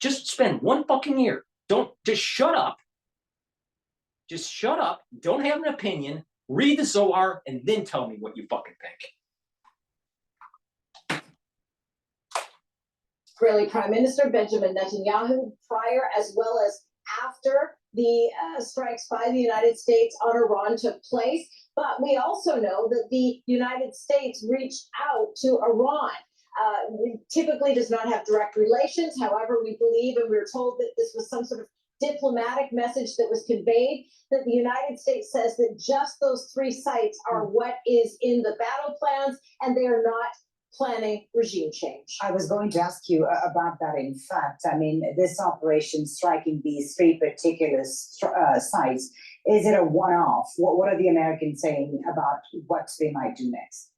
Just spend one fucking year. Just shut up. Just shut up. Don't have an opinion. Read the Zohar and then tell me what you fucking think. Israeli Prime Minister Benjamin Netanyahu, prior as well as after the strikes by the United States on Iran took place. But we also know that the United States reached out to Iran. Typically does not have direct relations. However, we believe and we were told that this was some sort of diplomatic message that was conveyed, that the United States says that just those 3 sites are what is in the battle plans and they are not planning regime change. I was going to ask you about that. In fact, I mean, this operation striking these 3 particular sites, is it a one-off? What are the Americans saying about what they might do next?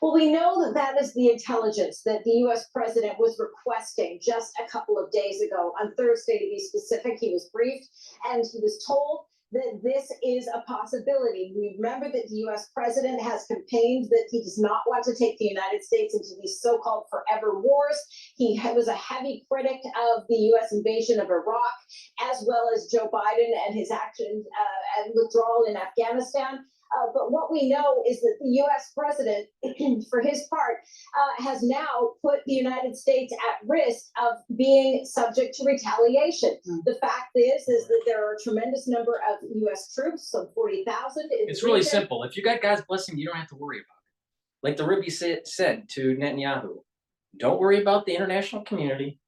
Well, we know that that is the intelligence that the U.S. president was requesting just a couple of days ago. On Thursday, to be specific, he was briefed and he was told that this is a possibility. We remember that the U.S. president has campaigned that he does not want to take the United States into these so-called forever wars. He was a heavy critic of the U.S. invasion of Iraq, as well as Joe Biden and his actions and withdrawal in Afghanistan. But what we know is that the U.S. president, for his part, has now put the United States at risk of being subject to retaliation. The fact is that there are a tremendous number of U.S. troops, some 40,000. It's really simple. If you got God's blessing, you don't have to worry about it. Like the Rebbe said to Netanyahu, don't worry about the international community.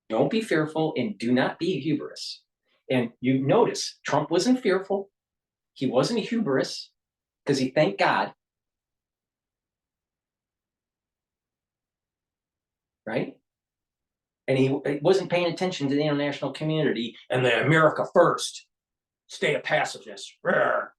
Don't be fearful and do not be hubris. And you notice Trump wasn't fearful. He wasn't a hubris because he thanked God. Right? And he wasn't paying attention to the international community and the America first. Stay a pacifist. Rawr.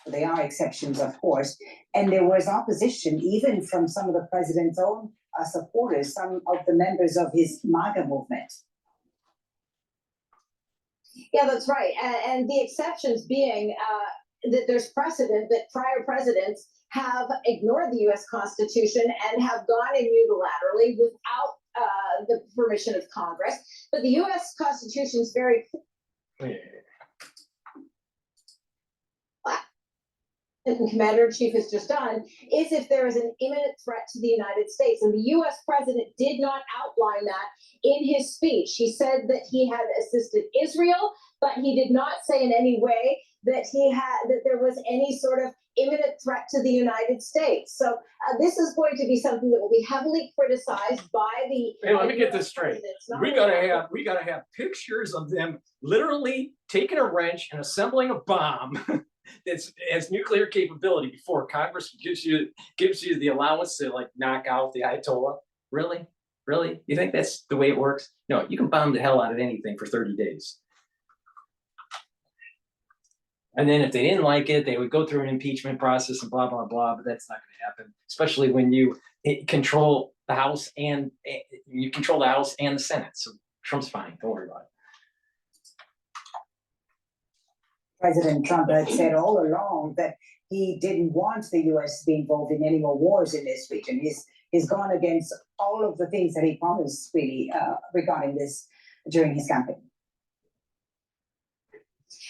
There are exceptions, of course, and there was opposition even from some of the president's own supporters, some of the members of his MAGA movement. Yeah, that's right. And the exceptions being that there's precedent that prior presidents have ignored the U.S. Constitution and have gone in unilaterally without the permission of Congress. But the U.S. Constitution is very clear. And Commander-in-Chief has just done, is if there is an imminent threat to the United States. And the U.S. president did not outline that in his speech. He said that he had assisted Israel, but he did not say in any way that that there was any sort of imminent threat to the United States. So this is going to be something that will be heavily criticized by the. Hey, let me get this straight. We gotta have pictures of them literally taking a wrench and assembling a bomb. That has nuclear capability before Congress gives you the allowance to like knock out the Ayatollah. Really? You think that's the way it works? No, you can bomb the hell out of anything for 30 days. And then if they didn't like it, they would go through an impeachment process and blah, blah, blah, but that's not going to happen, especially when you control the House and the Senate. So Trump's fine. Don't worry about it. President Trump had said all along that he didn't want the U.S. to be involved in any more wars in this region. He's gone against all of the things that he promised, really, regarding this during his campaign.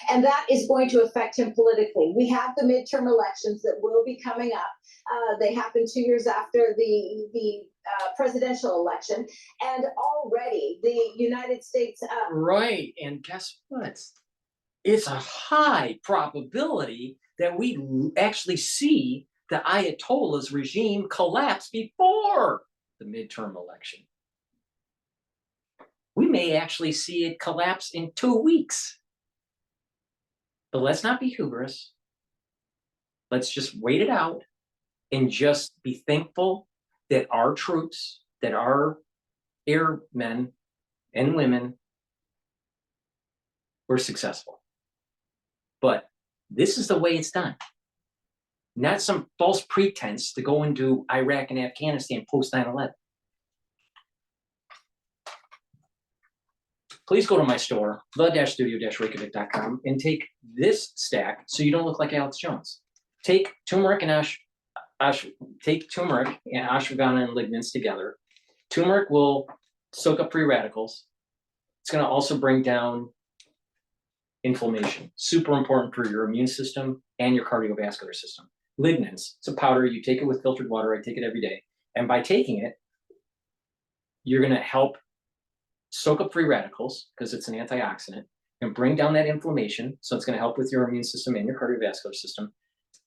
And that is going to affect him politically. We have the midterm elections that will be coming up. They happen 2 years after the presidential election. And already the United States... Right. And guess what? it's a high probability that we actually see the Ayatollah's regime collapse before the midterm election. We may actually see it collapse in 2 weeks. But let's not be hubris. Let's just wait it out and just be thankful that our troops, that our airmen and women were successful. But this is the way it's done. Not some false pretense to go into Iraq and Afghanistan post 9/11. Please go to my store, the-studio-reykjavik.com, and take this stack so you don't look like Alex Jones. Take turmeric and ashwagandha and lignans together. Turmeric will soak up free radicals. It's going to also bring down inflammation. Super important for your immune system and your cardiovascular system. Lignans, it's a powder. You take it with filtered water. I take it every day. And by taking it, you're going to help soak up free radicals because it's an antioxidant and bring down that inflammation. So it's going to help with your immune system and your cardiovascular system.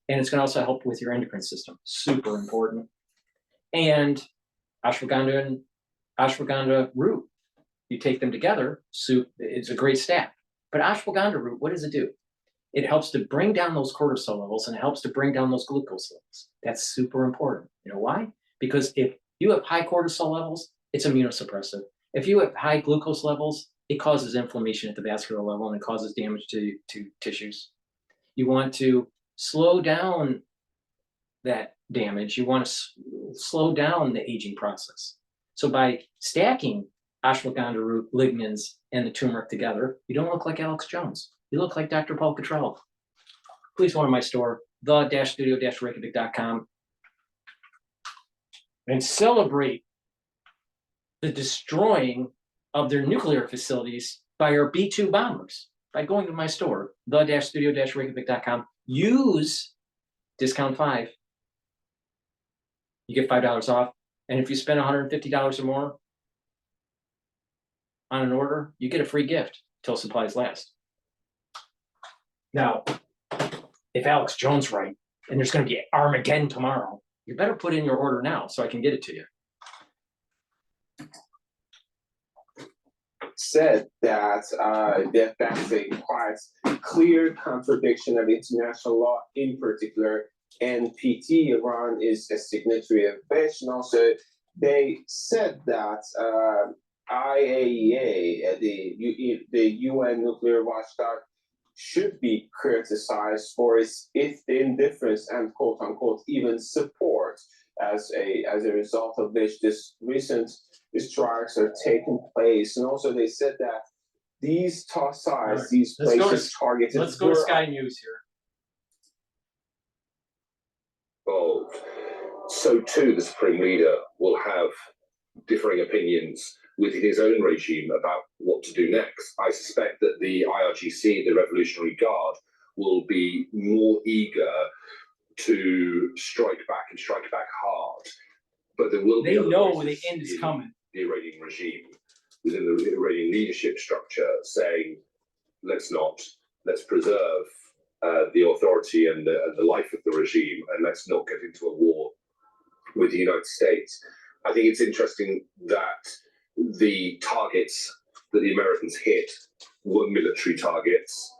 And it's going to also help with your endocrine system. Super important. And ashwagandha root, you take them together, it's a great stack. But ashwagandha root, what does it do? It helps to bring down those cortisol levels and it helps to bring down those glucose levels. That's super important. You know why? Because if you have high cortisol levels, it's immunosuppressive. If you have high glucose levels, it causes inflammation at the vascular level and it causes damage to tissues. You want to slow down that damage. You want to slow down the aging process. So by stacking ashwagandha root, lignans, and the turmeric together, you don't look like Alex Jones. You look like Dr. Paul Cottrell. Please go to my store, the-studio-reykjavik.com, and celebrate the destroying of their nuclear facilities by our B-2 bombers by going to my store, the-studio-reykjavik.com. Use discount 5. You get $5 off. And if you spend $150 or more on an order, you get a free gift till supplies last. Now, if Alex Jones right, and there's going to be Armageddon tomorrow, you better put in your order now so I can get it to you. Said that that's a quite clear contradiction of international law, in particular NPT. Iran is a signatory of Bitchute, and also they said that IAEA, the UN nuclear watchdog, should be criticized for its indifference and quote unquote even support as a result of which this recent strikes are taking place. And also they said that these sites, these places targeted. Let's go to Sky News here. Well, so too the Supreme Leader will have differing opinions within his own regime about what to do next. I suspect that the IRGC, the Revolutionary Guard, will be more eager to strike back and strike back hard. But there will be. They know the end is coming. The Iranian regime, within the Iranian leadership structure, saying, let's preserve the authority and the life of the regime, and let's not get into a war with the United States. I think it's interesting that the targets that the Americans hit were military targets.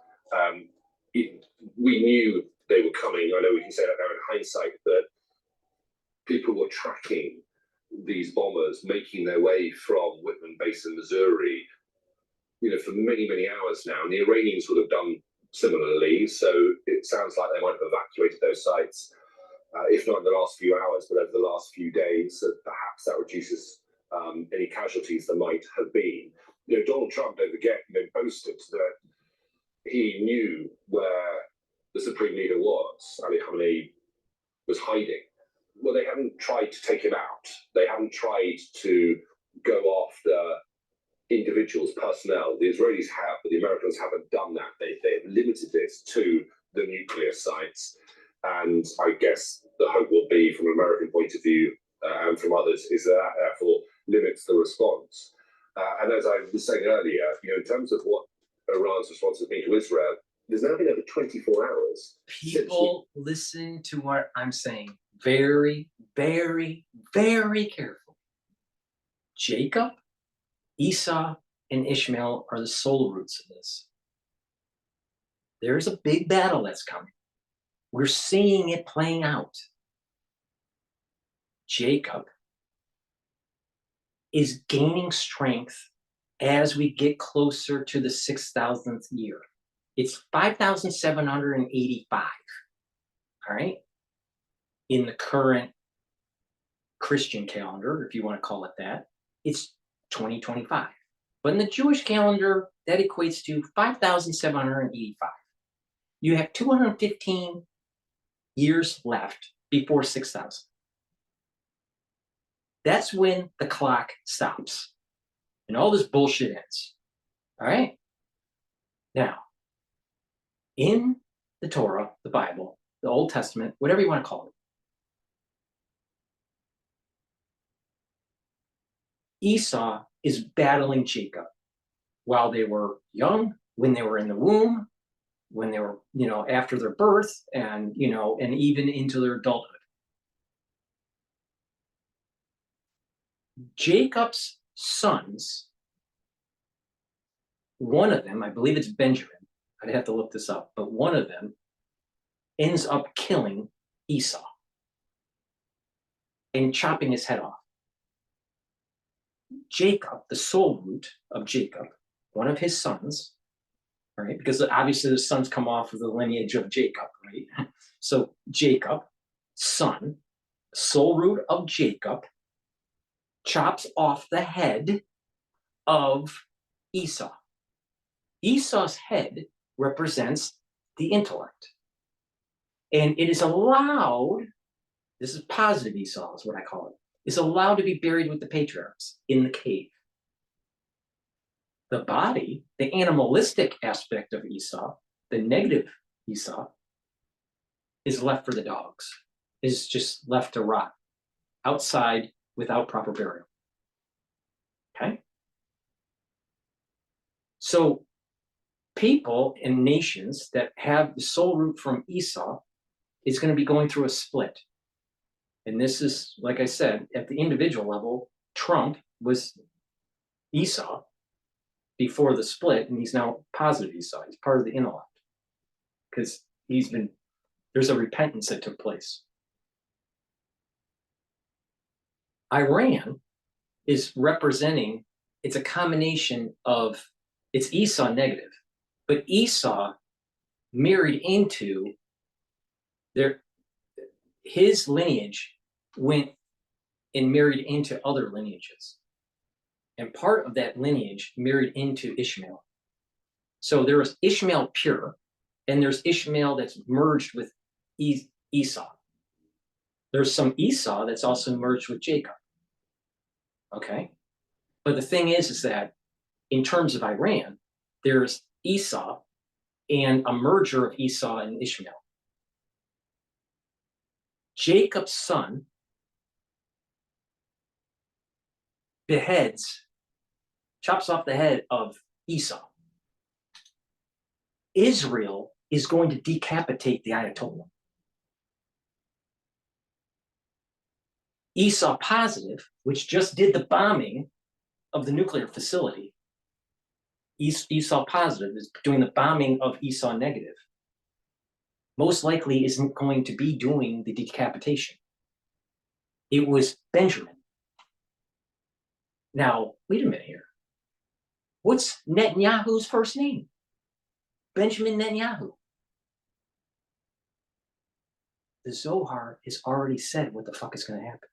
We knew they were coming. I know we can say that now in hindsight, but people were tracking these bombers making their way from Whitman Base in Missouri, for many, many hours now. And the Iranians would have done similarly. So it sounds like they might have evacuated those sites, if not in the last few hours, but over the last few days. So perhaps that reduces any casualties there might have been. Donald Trump, don't forget, boasted that he knew where the Supreme Leader was. Ali Khamenei was hiding. Well, they haven't tried to take him out. They haven't tried to go after individuals, personnel. The Israelis have, but the Americans haven't done that. They've limited this to the nuclear sites. And I guess the hope will be, from an American point of view, and from others, is that therefore limits the response. And as I was saying earlier, in terms of what Iran's response has been to Israel, There's now been over 24 hours. People listen to what I'm saying very, very, very carefully. Jacob, Esau, and Ishmael are the soul roots of this. There's a big battle that's coming. We're seeing it playing out. Jacob is gaining strength as we get closer to the 6,000th year. It's 5,785, all right? In the current Christian calendar, if you want to call it that, it's 2025. But in the Jewish calendar, that equates to 5,785. You have 215 years left before 6,000. That's when the clock stops and all this bullshit ends. All right? Now, in the Torah, the Bible, the Old Testament, whatever you want to call it, Esau is battling Jacob while they were young, when they were in the womb, when they were, after their birth, and, and even into their adulthood. Jacob's sons, one of them, I believe it's Benjamin, I'd have to look this up, but one of them ends up killing Esau and chopping his head off. Jacob, the soul root of Jacob, one of his sons, all right, because obviously the sons come off of the lineage of Jacob, right? So Jacob, son, soul root of Jacob, chops off the head of Esau. Esau's head represents the intellect. And it is allowed, this is positive Esau is what I call it, is allowed to be buried with the patriarchs in the cave. The body, the animalistic aspect of Esau, the negative Esau, is left for the dogs, is just left to rot outside without proper burial. Okay? So people and nations that have the soul root from Esau is going to be going through a split. And this is, like I said, at the individual level, Trump was Esau before the split, and he's now positive Esau. He's part of the intellect because there's a repentance that took place. Iran is representing, it's a combination of, it's Esau negative, but Esau married into his lineage went and married into other lineages. And part of that lineage married into Ishmael. So there was Ishmael pure, and there's Ishmael that's merged with Esau. There's some Esau that's also merged with Jacob. Okay? But the thing is that in terms of Iran, there's Esau and a merger of Esau and Ishmael. Jacob's son chops off the head of Esau. Israel is going to decapitate the Ayatollah. Esau positive, which just did the bombing of the nuclear facility, Esau positive is doing the bombing of Esau negative, most likely isn't going to be doing the decapitation. It was Benjamin. Now, wait a minute here. What's Netanyahu's first name? Benjamin Netanyahu. The Zohar has already said what the fuck is going to happen.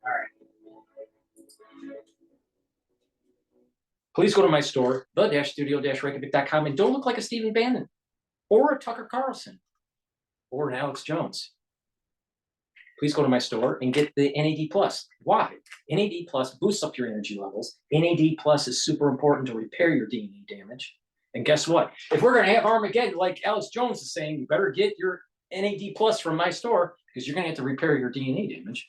All right. Please go to my store, the-studio-reykjavik.com, and don't look like a Stephen Bannon or a Tucker Carlson or an Alex Jones. Please go to my store and get the NAD+. Why? NAD+ boosts up your energy levels. NAD+ is super important to repair your DNA damage. And guess what? If we're going to have Armageddon, like Alex Jones is saying, you better get your NAD plus from my store because you're going to have to repair your DNA damage.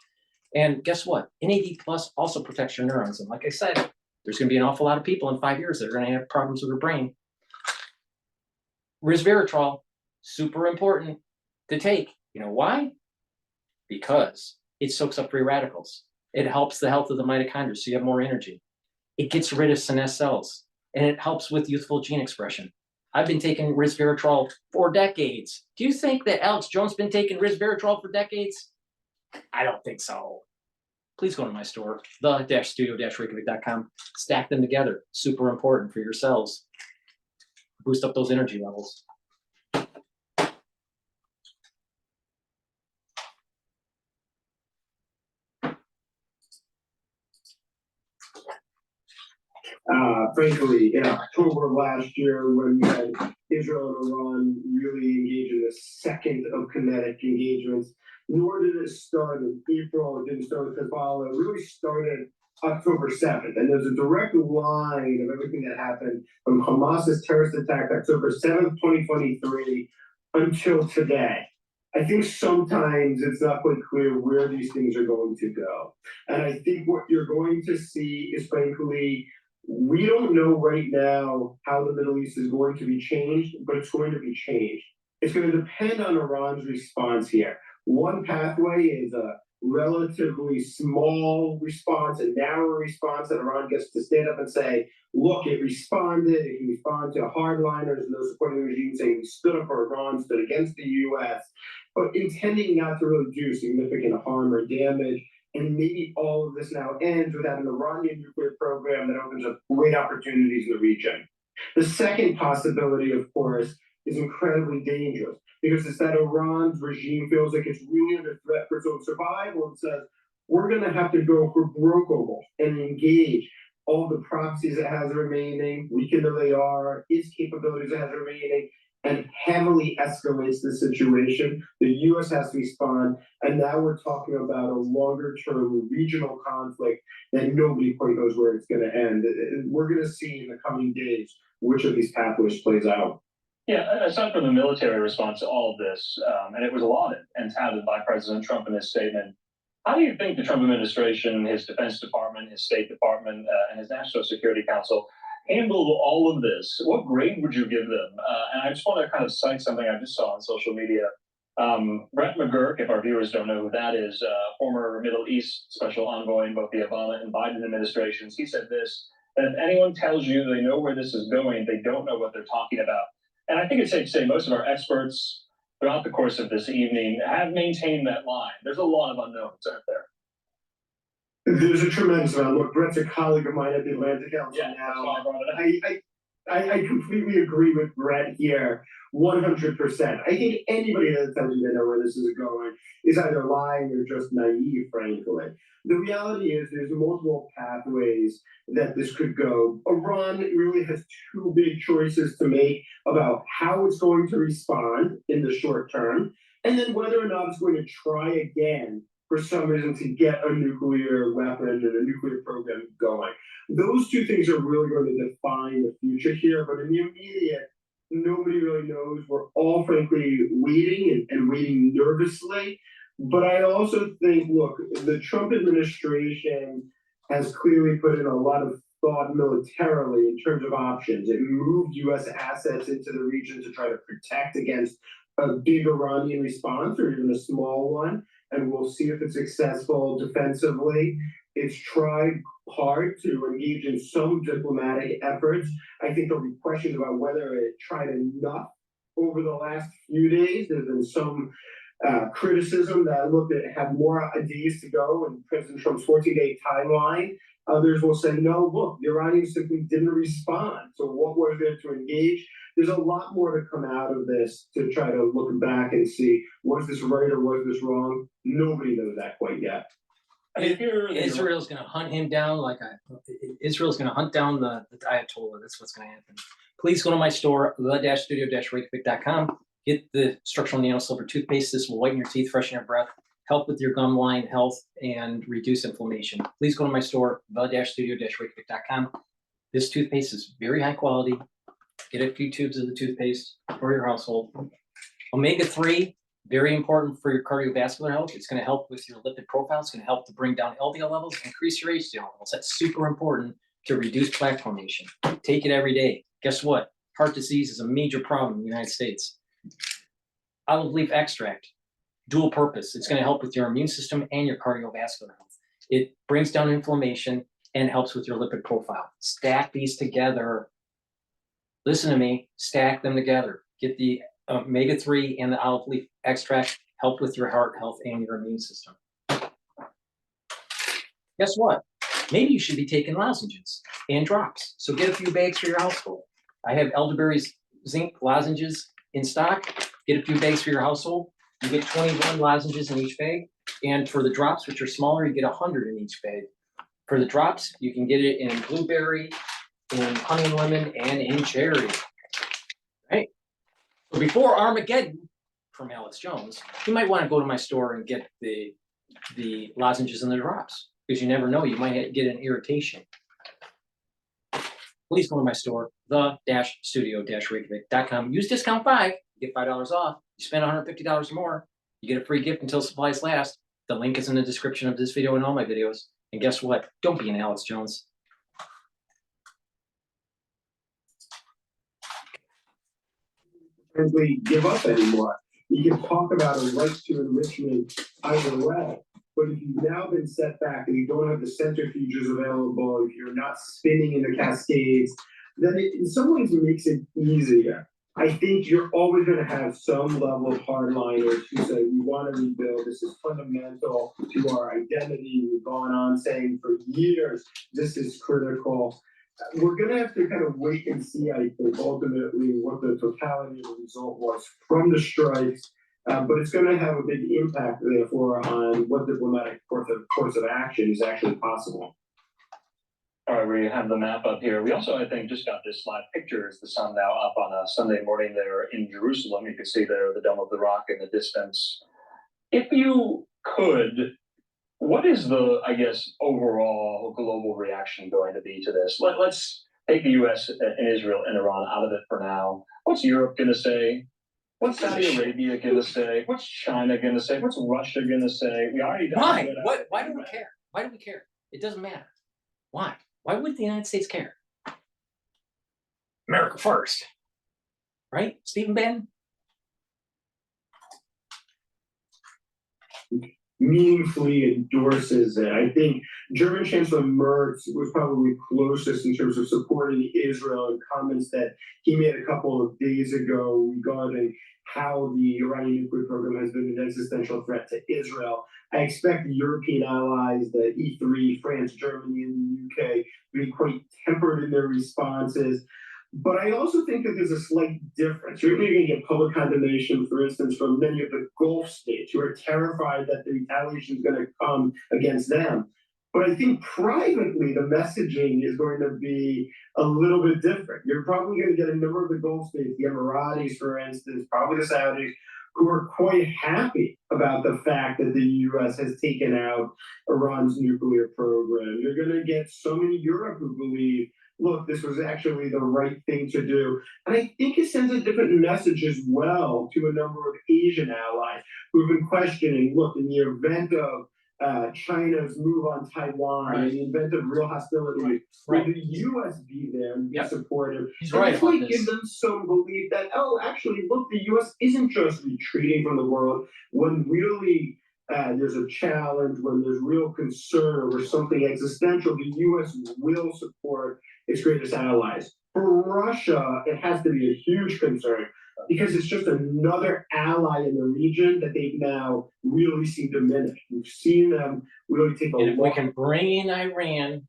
And guess what? NAD plus also protects your neurons. And like I said, there's going to be an awful lot of people in 5 years that are going to have problems with their brain. Resveratrol, super important to take. You know why? Because it soaks up free radicals. It helps the health of the mitochondria, so you have more energy. It gets rid of senescent cells, and it helps with youthful gene expression. I've been taking resveratrol for decades. Do you think that Alex Jones has been taking resveratrol for decades? I don't think so. Please go to my store, the-studio-reykjavik.com. Stack them together. Super important for your cells. Boost up those energy levels. Frankly, in October of last year, when we had Israel and Iran really engage in the second of kinetic engagements, nor did it start in April, it didn't start with Hezbollah, it really started October 7th. And there's a direct line of everything that happened from Hamas's terrorist attack October 7th, 2023 until today. I think sometimes it's not quite clear where these things are going to go. And I think what you're going to see is, frankly, we don't know right now how the Middle East is going to be changed, but it's going to be changed. It's going to depend on Iran's response here. One pathway is a relatively small response, a narrow response that Iran gets to stand up and say, look, it responded, it can respond to hardliners and those supporting the regime saying we stood up for Iran, stood against the US, but intending not to really do significant harm or damage. And maybe all of this now ends without an Iranian nuclear program that opens up great opportunities in the region. The second possibility, of course, is incredibly dangerous because it's that Iran's regime feels like it's really under threat for its own survival and says, we're going to have to go for broke and engage all the proxies it has remaining, weaken though they are, its capabilities it has remaining, and heavily escalates the situation. The US has to respond, and now we're talking about a longer-term regional conflict that nobody quite knows where it's going to end. We're going to see in the coming days which of these pathways plays out. Yeah, aside from the military response to all of this, and it was lauded and touted by President Trump in his statement, how do you think the Trump administration, his Defense Department, his State Department, and his National Security Council handled all of this? What grade would you give them? And I just want to kind of cite something I just saw on social media. Brett McGurk, if our viewers don't know who that is, former Middle East special envoy in both the Obama and Biden administrations, he said this, that if anyone tells you they know where this is going, they don't know what they're talking about. And I think it's safe to say most of our experts throughout the course of this evening have maintained that line. There's a lot of unknowns, aren't there? There's a tremendous amount. Look, Brett's a colleague of mine at the Atlantic Council now. I completely agree with Brett here, 100%. I think anybody that tells you they know where this is going is either lying or just naive, frankly. The reality is there's multiple pathways that this could go. Iran really has two big choices to make about how it's going to respond in the short term, and then whether or not it's going to try again for some reason to get a nuclear weapon and a nuclear program going. Those two things are really going to define the future here, but in the immediate, nobody really knows. We're all frankly waiting and waiting nervously. But I also think, look, the Trump administration has clearly put in a lot of thought militarily in terms of options. It moved US assets into the region to try to protect against a big Iranian response or even a small one. And we'll see if it's successful defensively. It's tried hard to engage in some diplomatic efforts. I think there'll be questions about whether it tried enough over the last few days. There's been some criticism that looked at had more days to go in President Trump's 14-day timeline. Others will say, no, look, the Iranians simply didn't respond. So what was there to engage? There's a lot more to come out of this to try to look back and see, was this right or was this wrong? Nobody knows that quite yet. Israel's going to hunt him down Israel's going to hunt down the Ayatollah. That's what's going to happen. Please go to my store, the-studio-reykjavik.com. Get the structural nanosilver toothpaste. This will whiten your teeth, freshen your breath, help with your gum line health, and reduce inflammation. Please go to my store, the-studio-reykjavik.com. This toothpaste is very high quality, Get a few tubes of the toothpaste for your household. Omega-3, very important for your cardiovascular health. It's going to help with your lipid profile. It's going to help to bring down LDL levels, increase your HDL levels. That's super important to reduce plaque formation. Take it every day. Guess what? Heart disease is a major problem in the United States. Olive leaf extract, dual purpose. It's going to help with your immune system and your cardiovascular health. It brings down inflammation and helps with your lipid profile. Stack these together. Listen to me, stack them together. Get the omega-3 and the olive leaf extract, help with your heart health and your immune system. Guess what? Maybe you should be taking lozenges and drops. So get a few bags for your household. I have elderberries zinc lozenges in stock. Get a few bags for your household. You get 21 lozenges in each bag. And for the drops, which are smaller, you get 100 in each bag. For the drops, you can get it in blueberry, in honey and lemon, and in cherry. Right? So before Armageddon, from Alex Jones, you might want to go to my store and get the lozenges and the drops, because you never know, you might get an irritation. Please go to my store, the-studio-reykjavik.com. Use discount 5, you get $5 off. You spend $150 or more, you get a free gift until supplies last. The link is in the description of this video and all my videos. And guess what? Don't be an Alex Jones. Frankly, give up anymore. You can talk about a right to enrichment either way, but if you've now been set back and you don't have the centrifuges available, if you're not spinning in the cascades, then it in some ways makes it easier. I think you're always going to have some level of hardliners who say we want to rebuild. This is fundamental to our identity. We've gone on saying for years this is critical. We're going to have to kind of wait and see, I think, ultimately what the totality of the result was from the strikes. But it's going to have a big impact, therefore, on what diplomatic course of action is actually possible. All right, we have the map up here. We also, I think, just got this live pictures, the sun now up on a Sunday morning there in Jerusalem. You can see there the Dome of the Rock in the distance. If you could, what is the, I guess, overall global reaction going to be to this? Let's take the US and Israel and Iran out of it for now. What's Europe going to say? What's Saudi Arabia going to say? What's China going to say? What's Russia going to say? We already know. Why? Why do we care? Why do we care? It doesn't matter. Why? Why would the United States care? America first. Right? Stephen Bannon? Meaningfully endorses it. I think German Chancellor Merz was probably closest in terms of supporting Israel in comments that he made a couple of days ago regarding how the Iranian nuclear program has been an existential threat to Israel. I expect the European allies, the E3, France, Germany, and the UK, to be quite tempered in their responses. But I also think that there's a slight difference. You're going to get public condemnation, for instance, from many of the Gulf states who are terrified that the retaliation is going to come against them. But I think privately, the messaging is going to be a little bit different. You're probably going to get a number of the Gulf states, the Emiratis, for instance, probably the Saudis, who are quite happy about the fact that the U.S. has taken out Iran's nuclear program. You're going to get some in Europe who believe, look, this was actually the right thing to do. And I think it sends a different message as well to a number of Asian allies who've been questioning, look, in the event of China's move on Taiwan, in the event of real hostility, will the U.S. be there and be supportive? He's right This might about give this. them some belief that, oh, actually, look, the U.S. isn't just retreating from the world when really there's a challenge, when there's real concern over something existential, the U.S. will support its greatest allies. For Russia, it has to be a huge concern because it's just another ally in the region that they've now really seen diminish. We've seen them really take a And if we can bring in Iran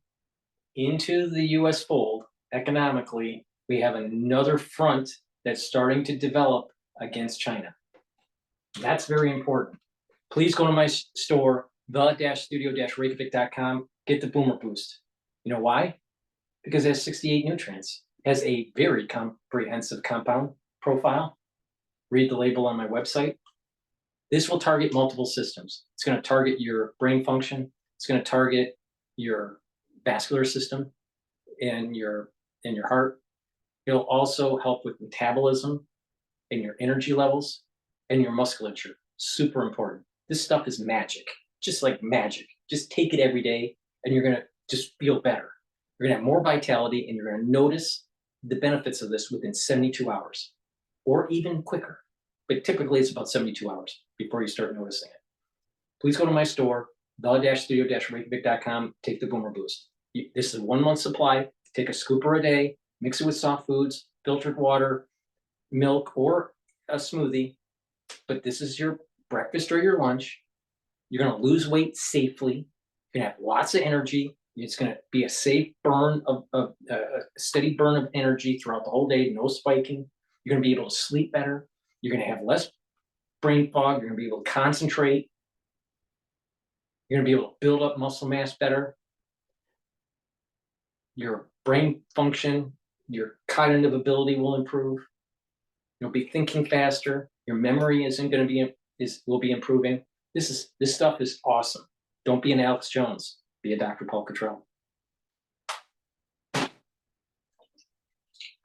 into the U.S. fold economically, we have another front that's starting to develop against China. That's very important. Please go to my store, the-studio-reykjavik.com. Get the Boomer Boost. You know why? Because it has 68 nutrients. It has a very comprehensive compound profile. Read the label on my website. This will target multiple systems. It's going to target your brain function. It's going to target your vascular system and your heart. It'll also help with metabolism and your energy levels and your musculature. Super important. This stuff is magic, just like magic. Just take it every day and you're going to just feel better. You're going to have more vitality and you're going to notice the benefits of this within 72 hours or even quicker. But typically it's about 72 hours before you start noticing it. Please go to my store, the-studio-reykjavik.com, take the Boomer Boost. This is a 1 month supply. Take a scooper a day, mix it with soft foods, filtered water, milk, or a smoothie. But this is your breakfast or your lunch. You're going to lose weight safely. You're going to have lots of energy. It's going to be a safe burn of a steady burn of energy throughout the whole day, no spiking. You're going to be able to sleep better. You're going to have less brain fog. You're going to be able to concentrate. You're going to be able to build up muscle mass better. Your brain function, your cognitive ability will improve. You'll be thinking faster. Your memory will be improving. This stuff is awesome. Don't be an Alex Jones. Be a Dr. Paul Cottrell.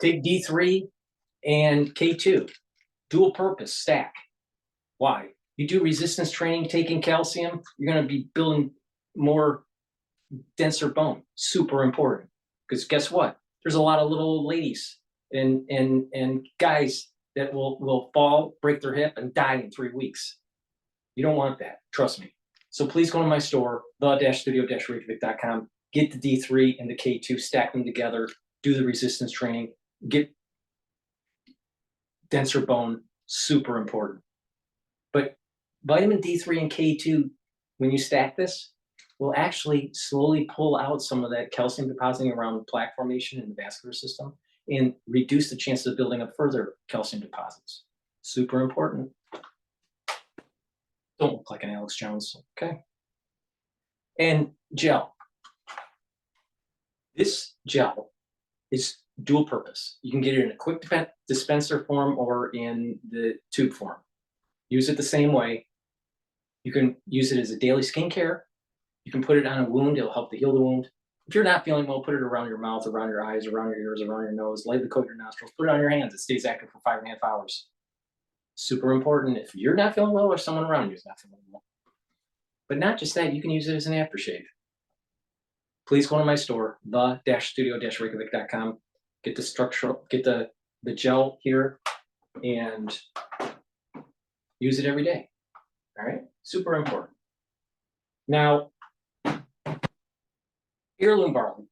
Take D3 and K2. Dual purpose stack. Why? You do resistance training, taking calcium, you're going to be building more denser bone. Super important. Because guess what? There's a lot of little old ladies and guys that will fall, break their hip, and die in 3 weeks. You don't want that. Trust me. So please go to my store, the-studio-reykjavik.com, get the D3 and the K2, stack them together, do the resistance training, get denser bone, super important. But vitamin D3 and K2, when you stack this, will actually slowly pull out some of that calcium depositing around plaque formation in the vascular system and reduce the chances of building up further calcium deposits. Super important. Don't look like an Alex Jones, okay? And gel. This gel is dual purpose. You can get it in a quick dispenser form or in the tube form. Use it the same way. You can use it as a daily skincare. You can put it on a wound. It'll help to heal the wound. If you're not feeling well, put it around your mouth, around your eyes, around your ears, around your nose, lightly coat your nostrils, put it on your hands. It stays active for 5.5 hours. Super important if you're not feeling well or someone around you is not feeling well. But not just that, you can use it as an aftershave. Please go to my store, the-studio-reykjavik.com. Get the structural, get the gel here and use it every day. All right, super important. Now, heirloom barley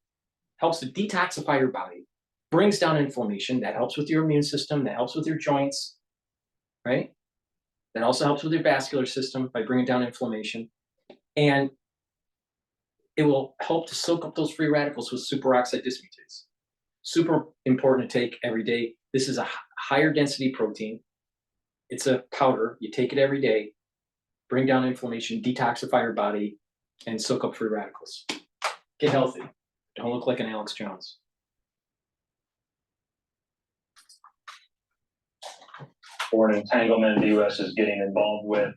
helps to detoxify your body, brings down inflammation. That helps with your immune system. That helps with your joints, right? That also helps with your vascular system by bringing down inflammation. And it will help to soak up those free radicals with superoxide dismutase. Super important to take every day. This is a higher density protein. It's a powder. You take it every day, bring down inflammation, detoxify your body, and soak up free radicals. Get healthy. Don't look like an Alex Jones. Or an entanglement the U.S. is getting involved with.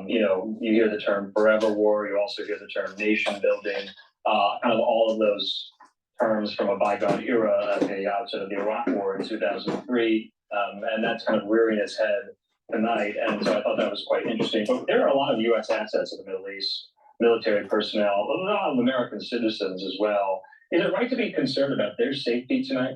You hear the term forever war. You also hear the term nation building. Kind of all of those terms from a bygone era at the outset of the Iraq War in 2003, and that's kind of rearing its head tonight. And so I thought that was quite interesting. But there are a lot of U.S. assets in the Middle East, military personnel, a lot of American citizens as well. Is it right to be concerned about their safety tonight?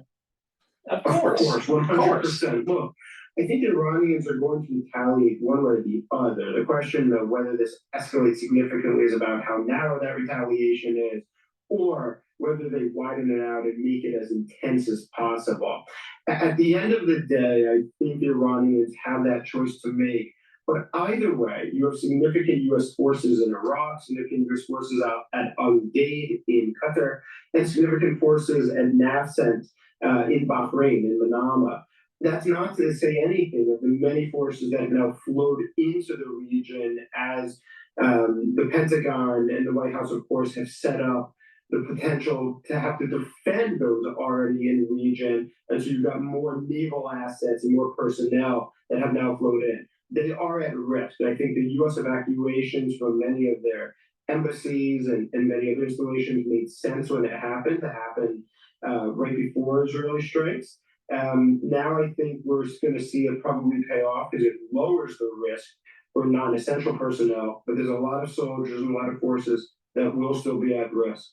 Of course, 100%. Look, I think Iranians are going to retaliate one way or the other. The question of whether this escalates significantly is about how narrow that retaliation is, or whether they widen it out and make it as intense as possible. At the end of the day, I think the Iranians have that choice to make. But either way, you have significant U.S. forces in Iraq, significant U.S. forces out at Al-Udeid in Qatar, and significant forces at Nafcent in Bahrain, in Manama. That's not to say anything of the many forces that have now flowed into the region as the Pentagon and the White House, of course, have set up the potential to have to defend those already in the region. And so you've got more naval assets and more personnel that have now flowed in. They are at risk. And I think the U.S. evacuations from many of their embassies and many other installations made sense when it happened, to happen right before Israeli strikes. Now I think we're going to see it probably pay off because it lowers the risk for non-essential personnel, but there's a lot of soldiers and a lot of forces that will still be at risk.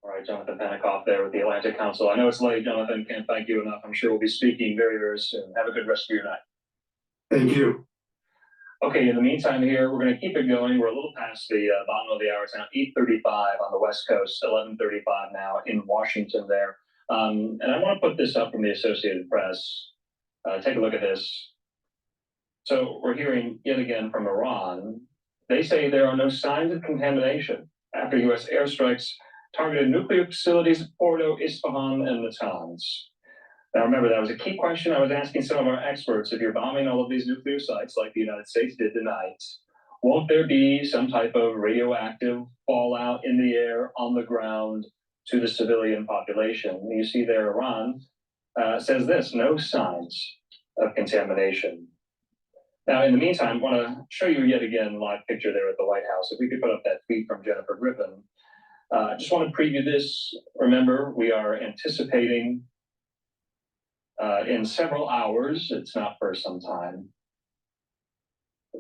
All right, Jonathan Penikoff there with the Atlantic Council. I know it's late, Jonathan. Can't thank you enough. I'm sure we'll be speaking very, very soon. Have a good rest of your night. Thank you. Okay, in the meantime here, we're going to keep it going. We're a little past the bottom of the hour. It's now 8:35 on the West Coast, 11:35 now in Washington there. And I want to put this up from the Associated Press. Take a look at this. So we're hearing yet again from Iran. They say there are no signs of contamination after U.S. airstrikes targeted nuclear facilities at Fordo, Isfahan, and Natanz. Now remember, that was a key question I was asking some of our experts. If you're bombing all of these nuclear sites like the United States did tonight, won't there be some type of radioactive fallout in the air, on the ground, to the civilian population? And you see there, Iran says this: no signs of contamination. Now, in the meantime, I want to show you yet again live picture there at the White House. If we could put up that tweet from Jennifer Griffin. Just want to preview this. Remember, we are anticipating in several hours, it's not for some time,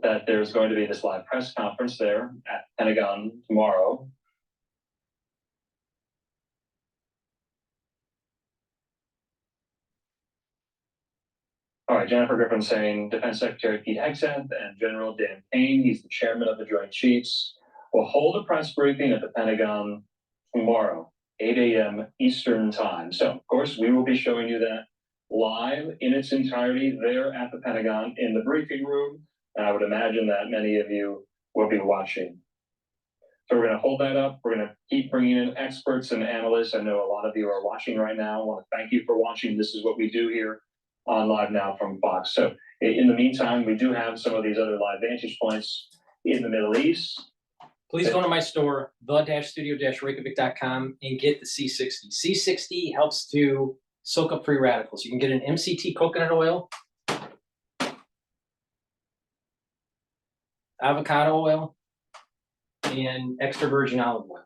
that there's going to be this live press conference there at Pentagon tomorrow. All right, Jennifer Griffin saying Defense Secretary Pete Hegseth and General Dan Payne, he's the chairman of the Joint Chiefs, will hold a press briefing at the Pentagon tomorrow, 8 a.m. Eastern time. So, of course, we will be showing you that live in its entirety there at the Pentagon in the briefing room. And I would imagine that many of you will be watching. So we're going to hold that up. We're going to keep bringing in experts and analysts. I know a lot of you are watching right now. I want to thank you for watching. This is what we do here on Live Now from Fox. So in the meantime, we do have some of these other live vantage points in the Middle East. Please go to my store, the-studio-reykjavik.com, and get the C60. C60 helps to soak up free radicals. You can get an MCT coconut oil, avocado oil, and extra virgin olive oil.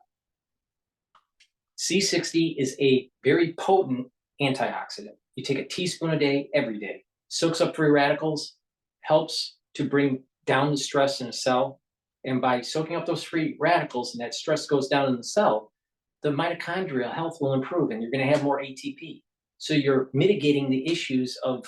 C60 is a very potent antioxidant. You take a teaspoon a day, every day. Soaks up free radicals, helps to bring down the stress in a cell. And by soaking up those free radicals and that stress goes down in the cell, the mitochondrial health will improve and you're going to have more ATP. So you're mitigating the issues of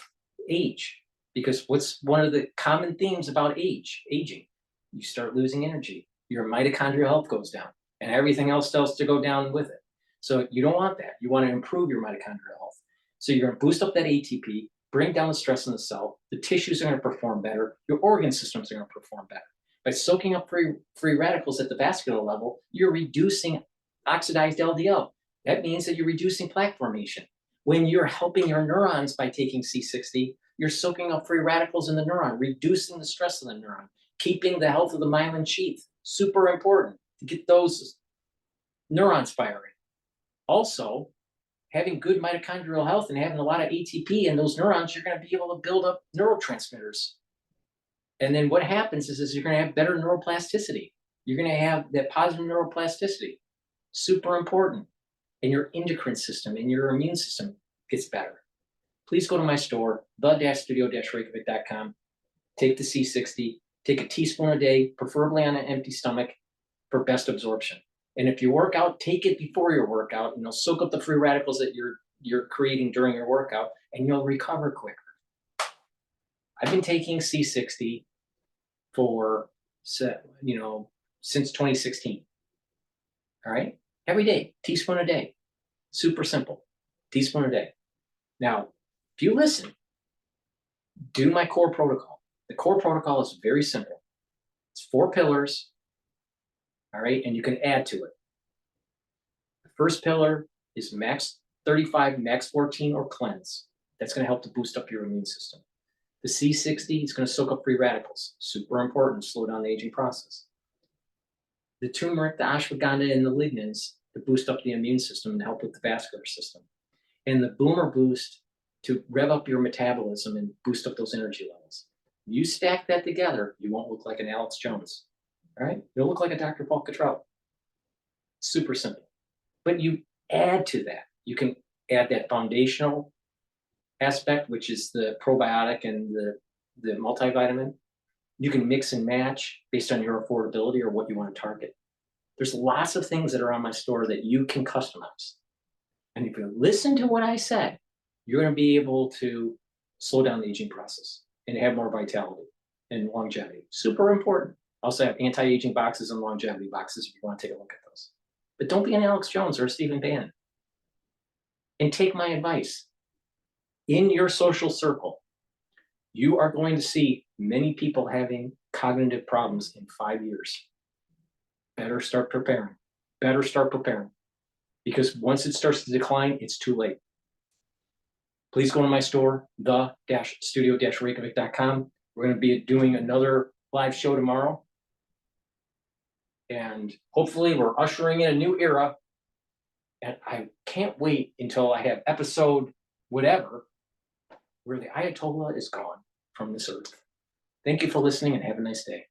age, because what's one of the common themes about aging? You start losing energy. Your mitochondrial health goes down and everything else starts to go down with it. So you don't want that. You want to improve your mitochondrial health. So you're going to boost up that ATP, bring down the stress in the cell. The tissues are going to perform better. Your organ systems are going to perform better. By soaking up free radicals at the vascular level, you're reducing oxidized LDL. That means that you're reducing plaque formation. When you're helping your neurons by taking C60, you're soaking up free radicals in the neuron, reducing the stress of the neuron, keeping the health of the myelin sheath. Super important to get those neurons firing. Also, having good mitochondrial health and having a lot of ATP in those neurons, you're going to be able to build up neurotransmitters. And then what happens is you're going to have better neuroplasticity. You're going to have that positive neuroplasticity. Super important. And your endocrine system and your immune system gets better. Please go to my store, the-studio-reykjavik.com. Take the C60. Take a teaspoon a day, preferably on an empty stomach, for best absorption. And if you work out, take it before your workout, and you'll soak up the free radicals that you're creating during your workout, and you'll recover quicker. I've been taking C60 for, since 2016. All right? Every day, teaspoon a day. Super simple. Teaspoon a day. Now, if you listen, do my core protocol. The core protocol is very simple. It's 4 pillars. All right? And you can add to it. The first pillar is max 35, max 14, or cleanse. That's going to help to boost up your immune system. The C60 is going to soak up free radicals. Super important, slow down the aging process. The turmeric, the ashwagandha, and the lignans to boost up the immune system and help with the vascular system. And the boomer boost to rev up your metabolism and boost up those energy levels. You stack that together, you won't look like an Alex Jones. All right? You'll look like a DrPaulCottrell. Super simple. But you add to that. You can add that foundational aspect, which is the probiotic and the multivitamin. You can mix and match based on your affordability or what you want to target. There's lots of things that are on my store that you can customize. And if you listen to what I said, you're going to be able to slow down the aging process and have more vitality and longevity. Super important. I also have anti-aging boxes and longevity boxes if you want to take a look at those. But don't be an Alex Jones or a Stephen Bannon. And take my advice. In your social circle, you are going to see many people having cognitive problems in 5 years. Better start preparing. Better start preparing. Because once it starts to decline, it's too late. Please go to my store, the-studio-reykjavik.com. We're going to be doing another live show tomorrow. And hopefully we're ushering in a new era. And I can't wait until I have episode whatever, where the Ayatollah is gone from this earth. Thank you for listening and have a nice day.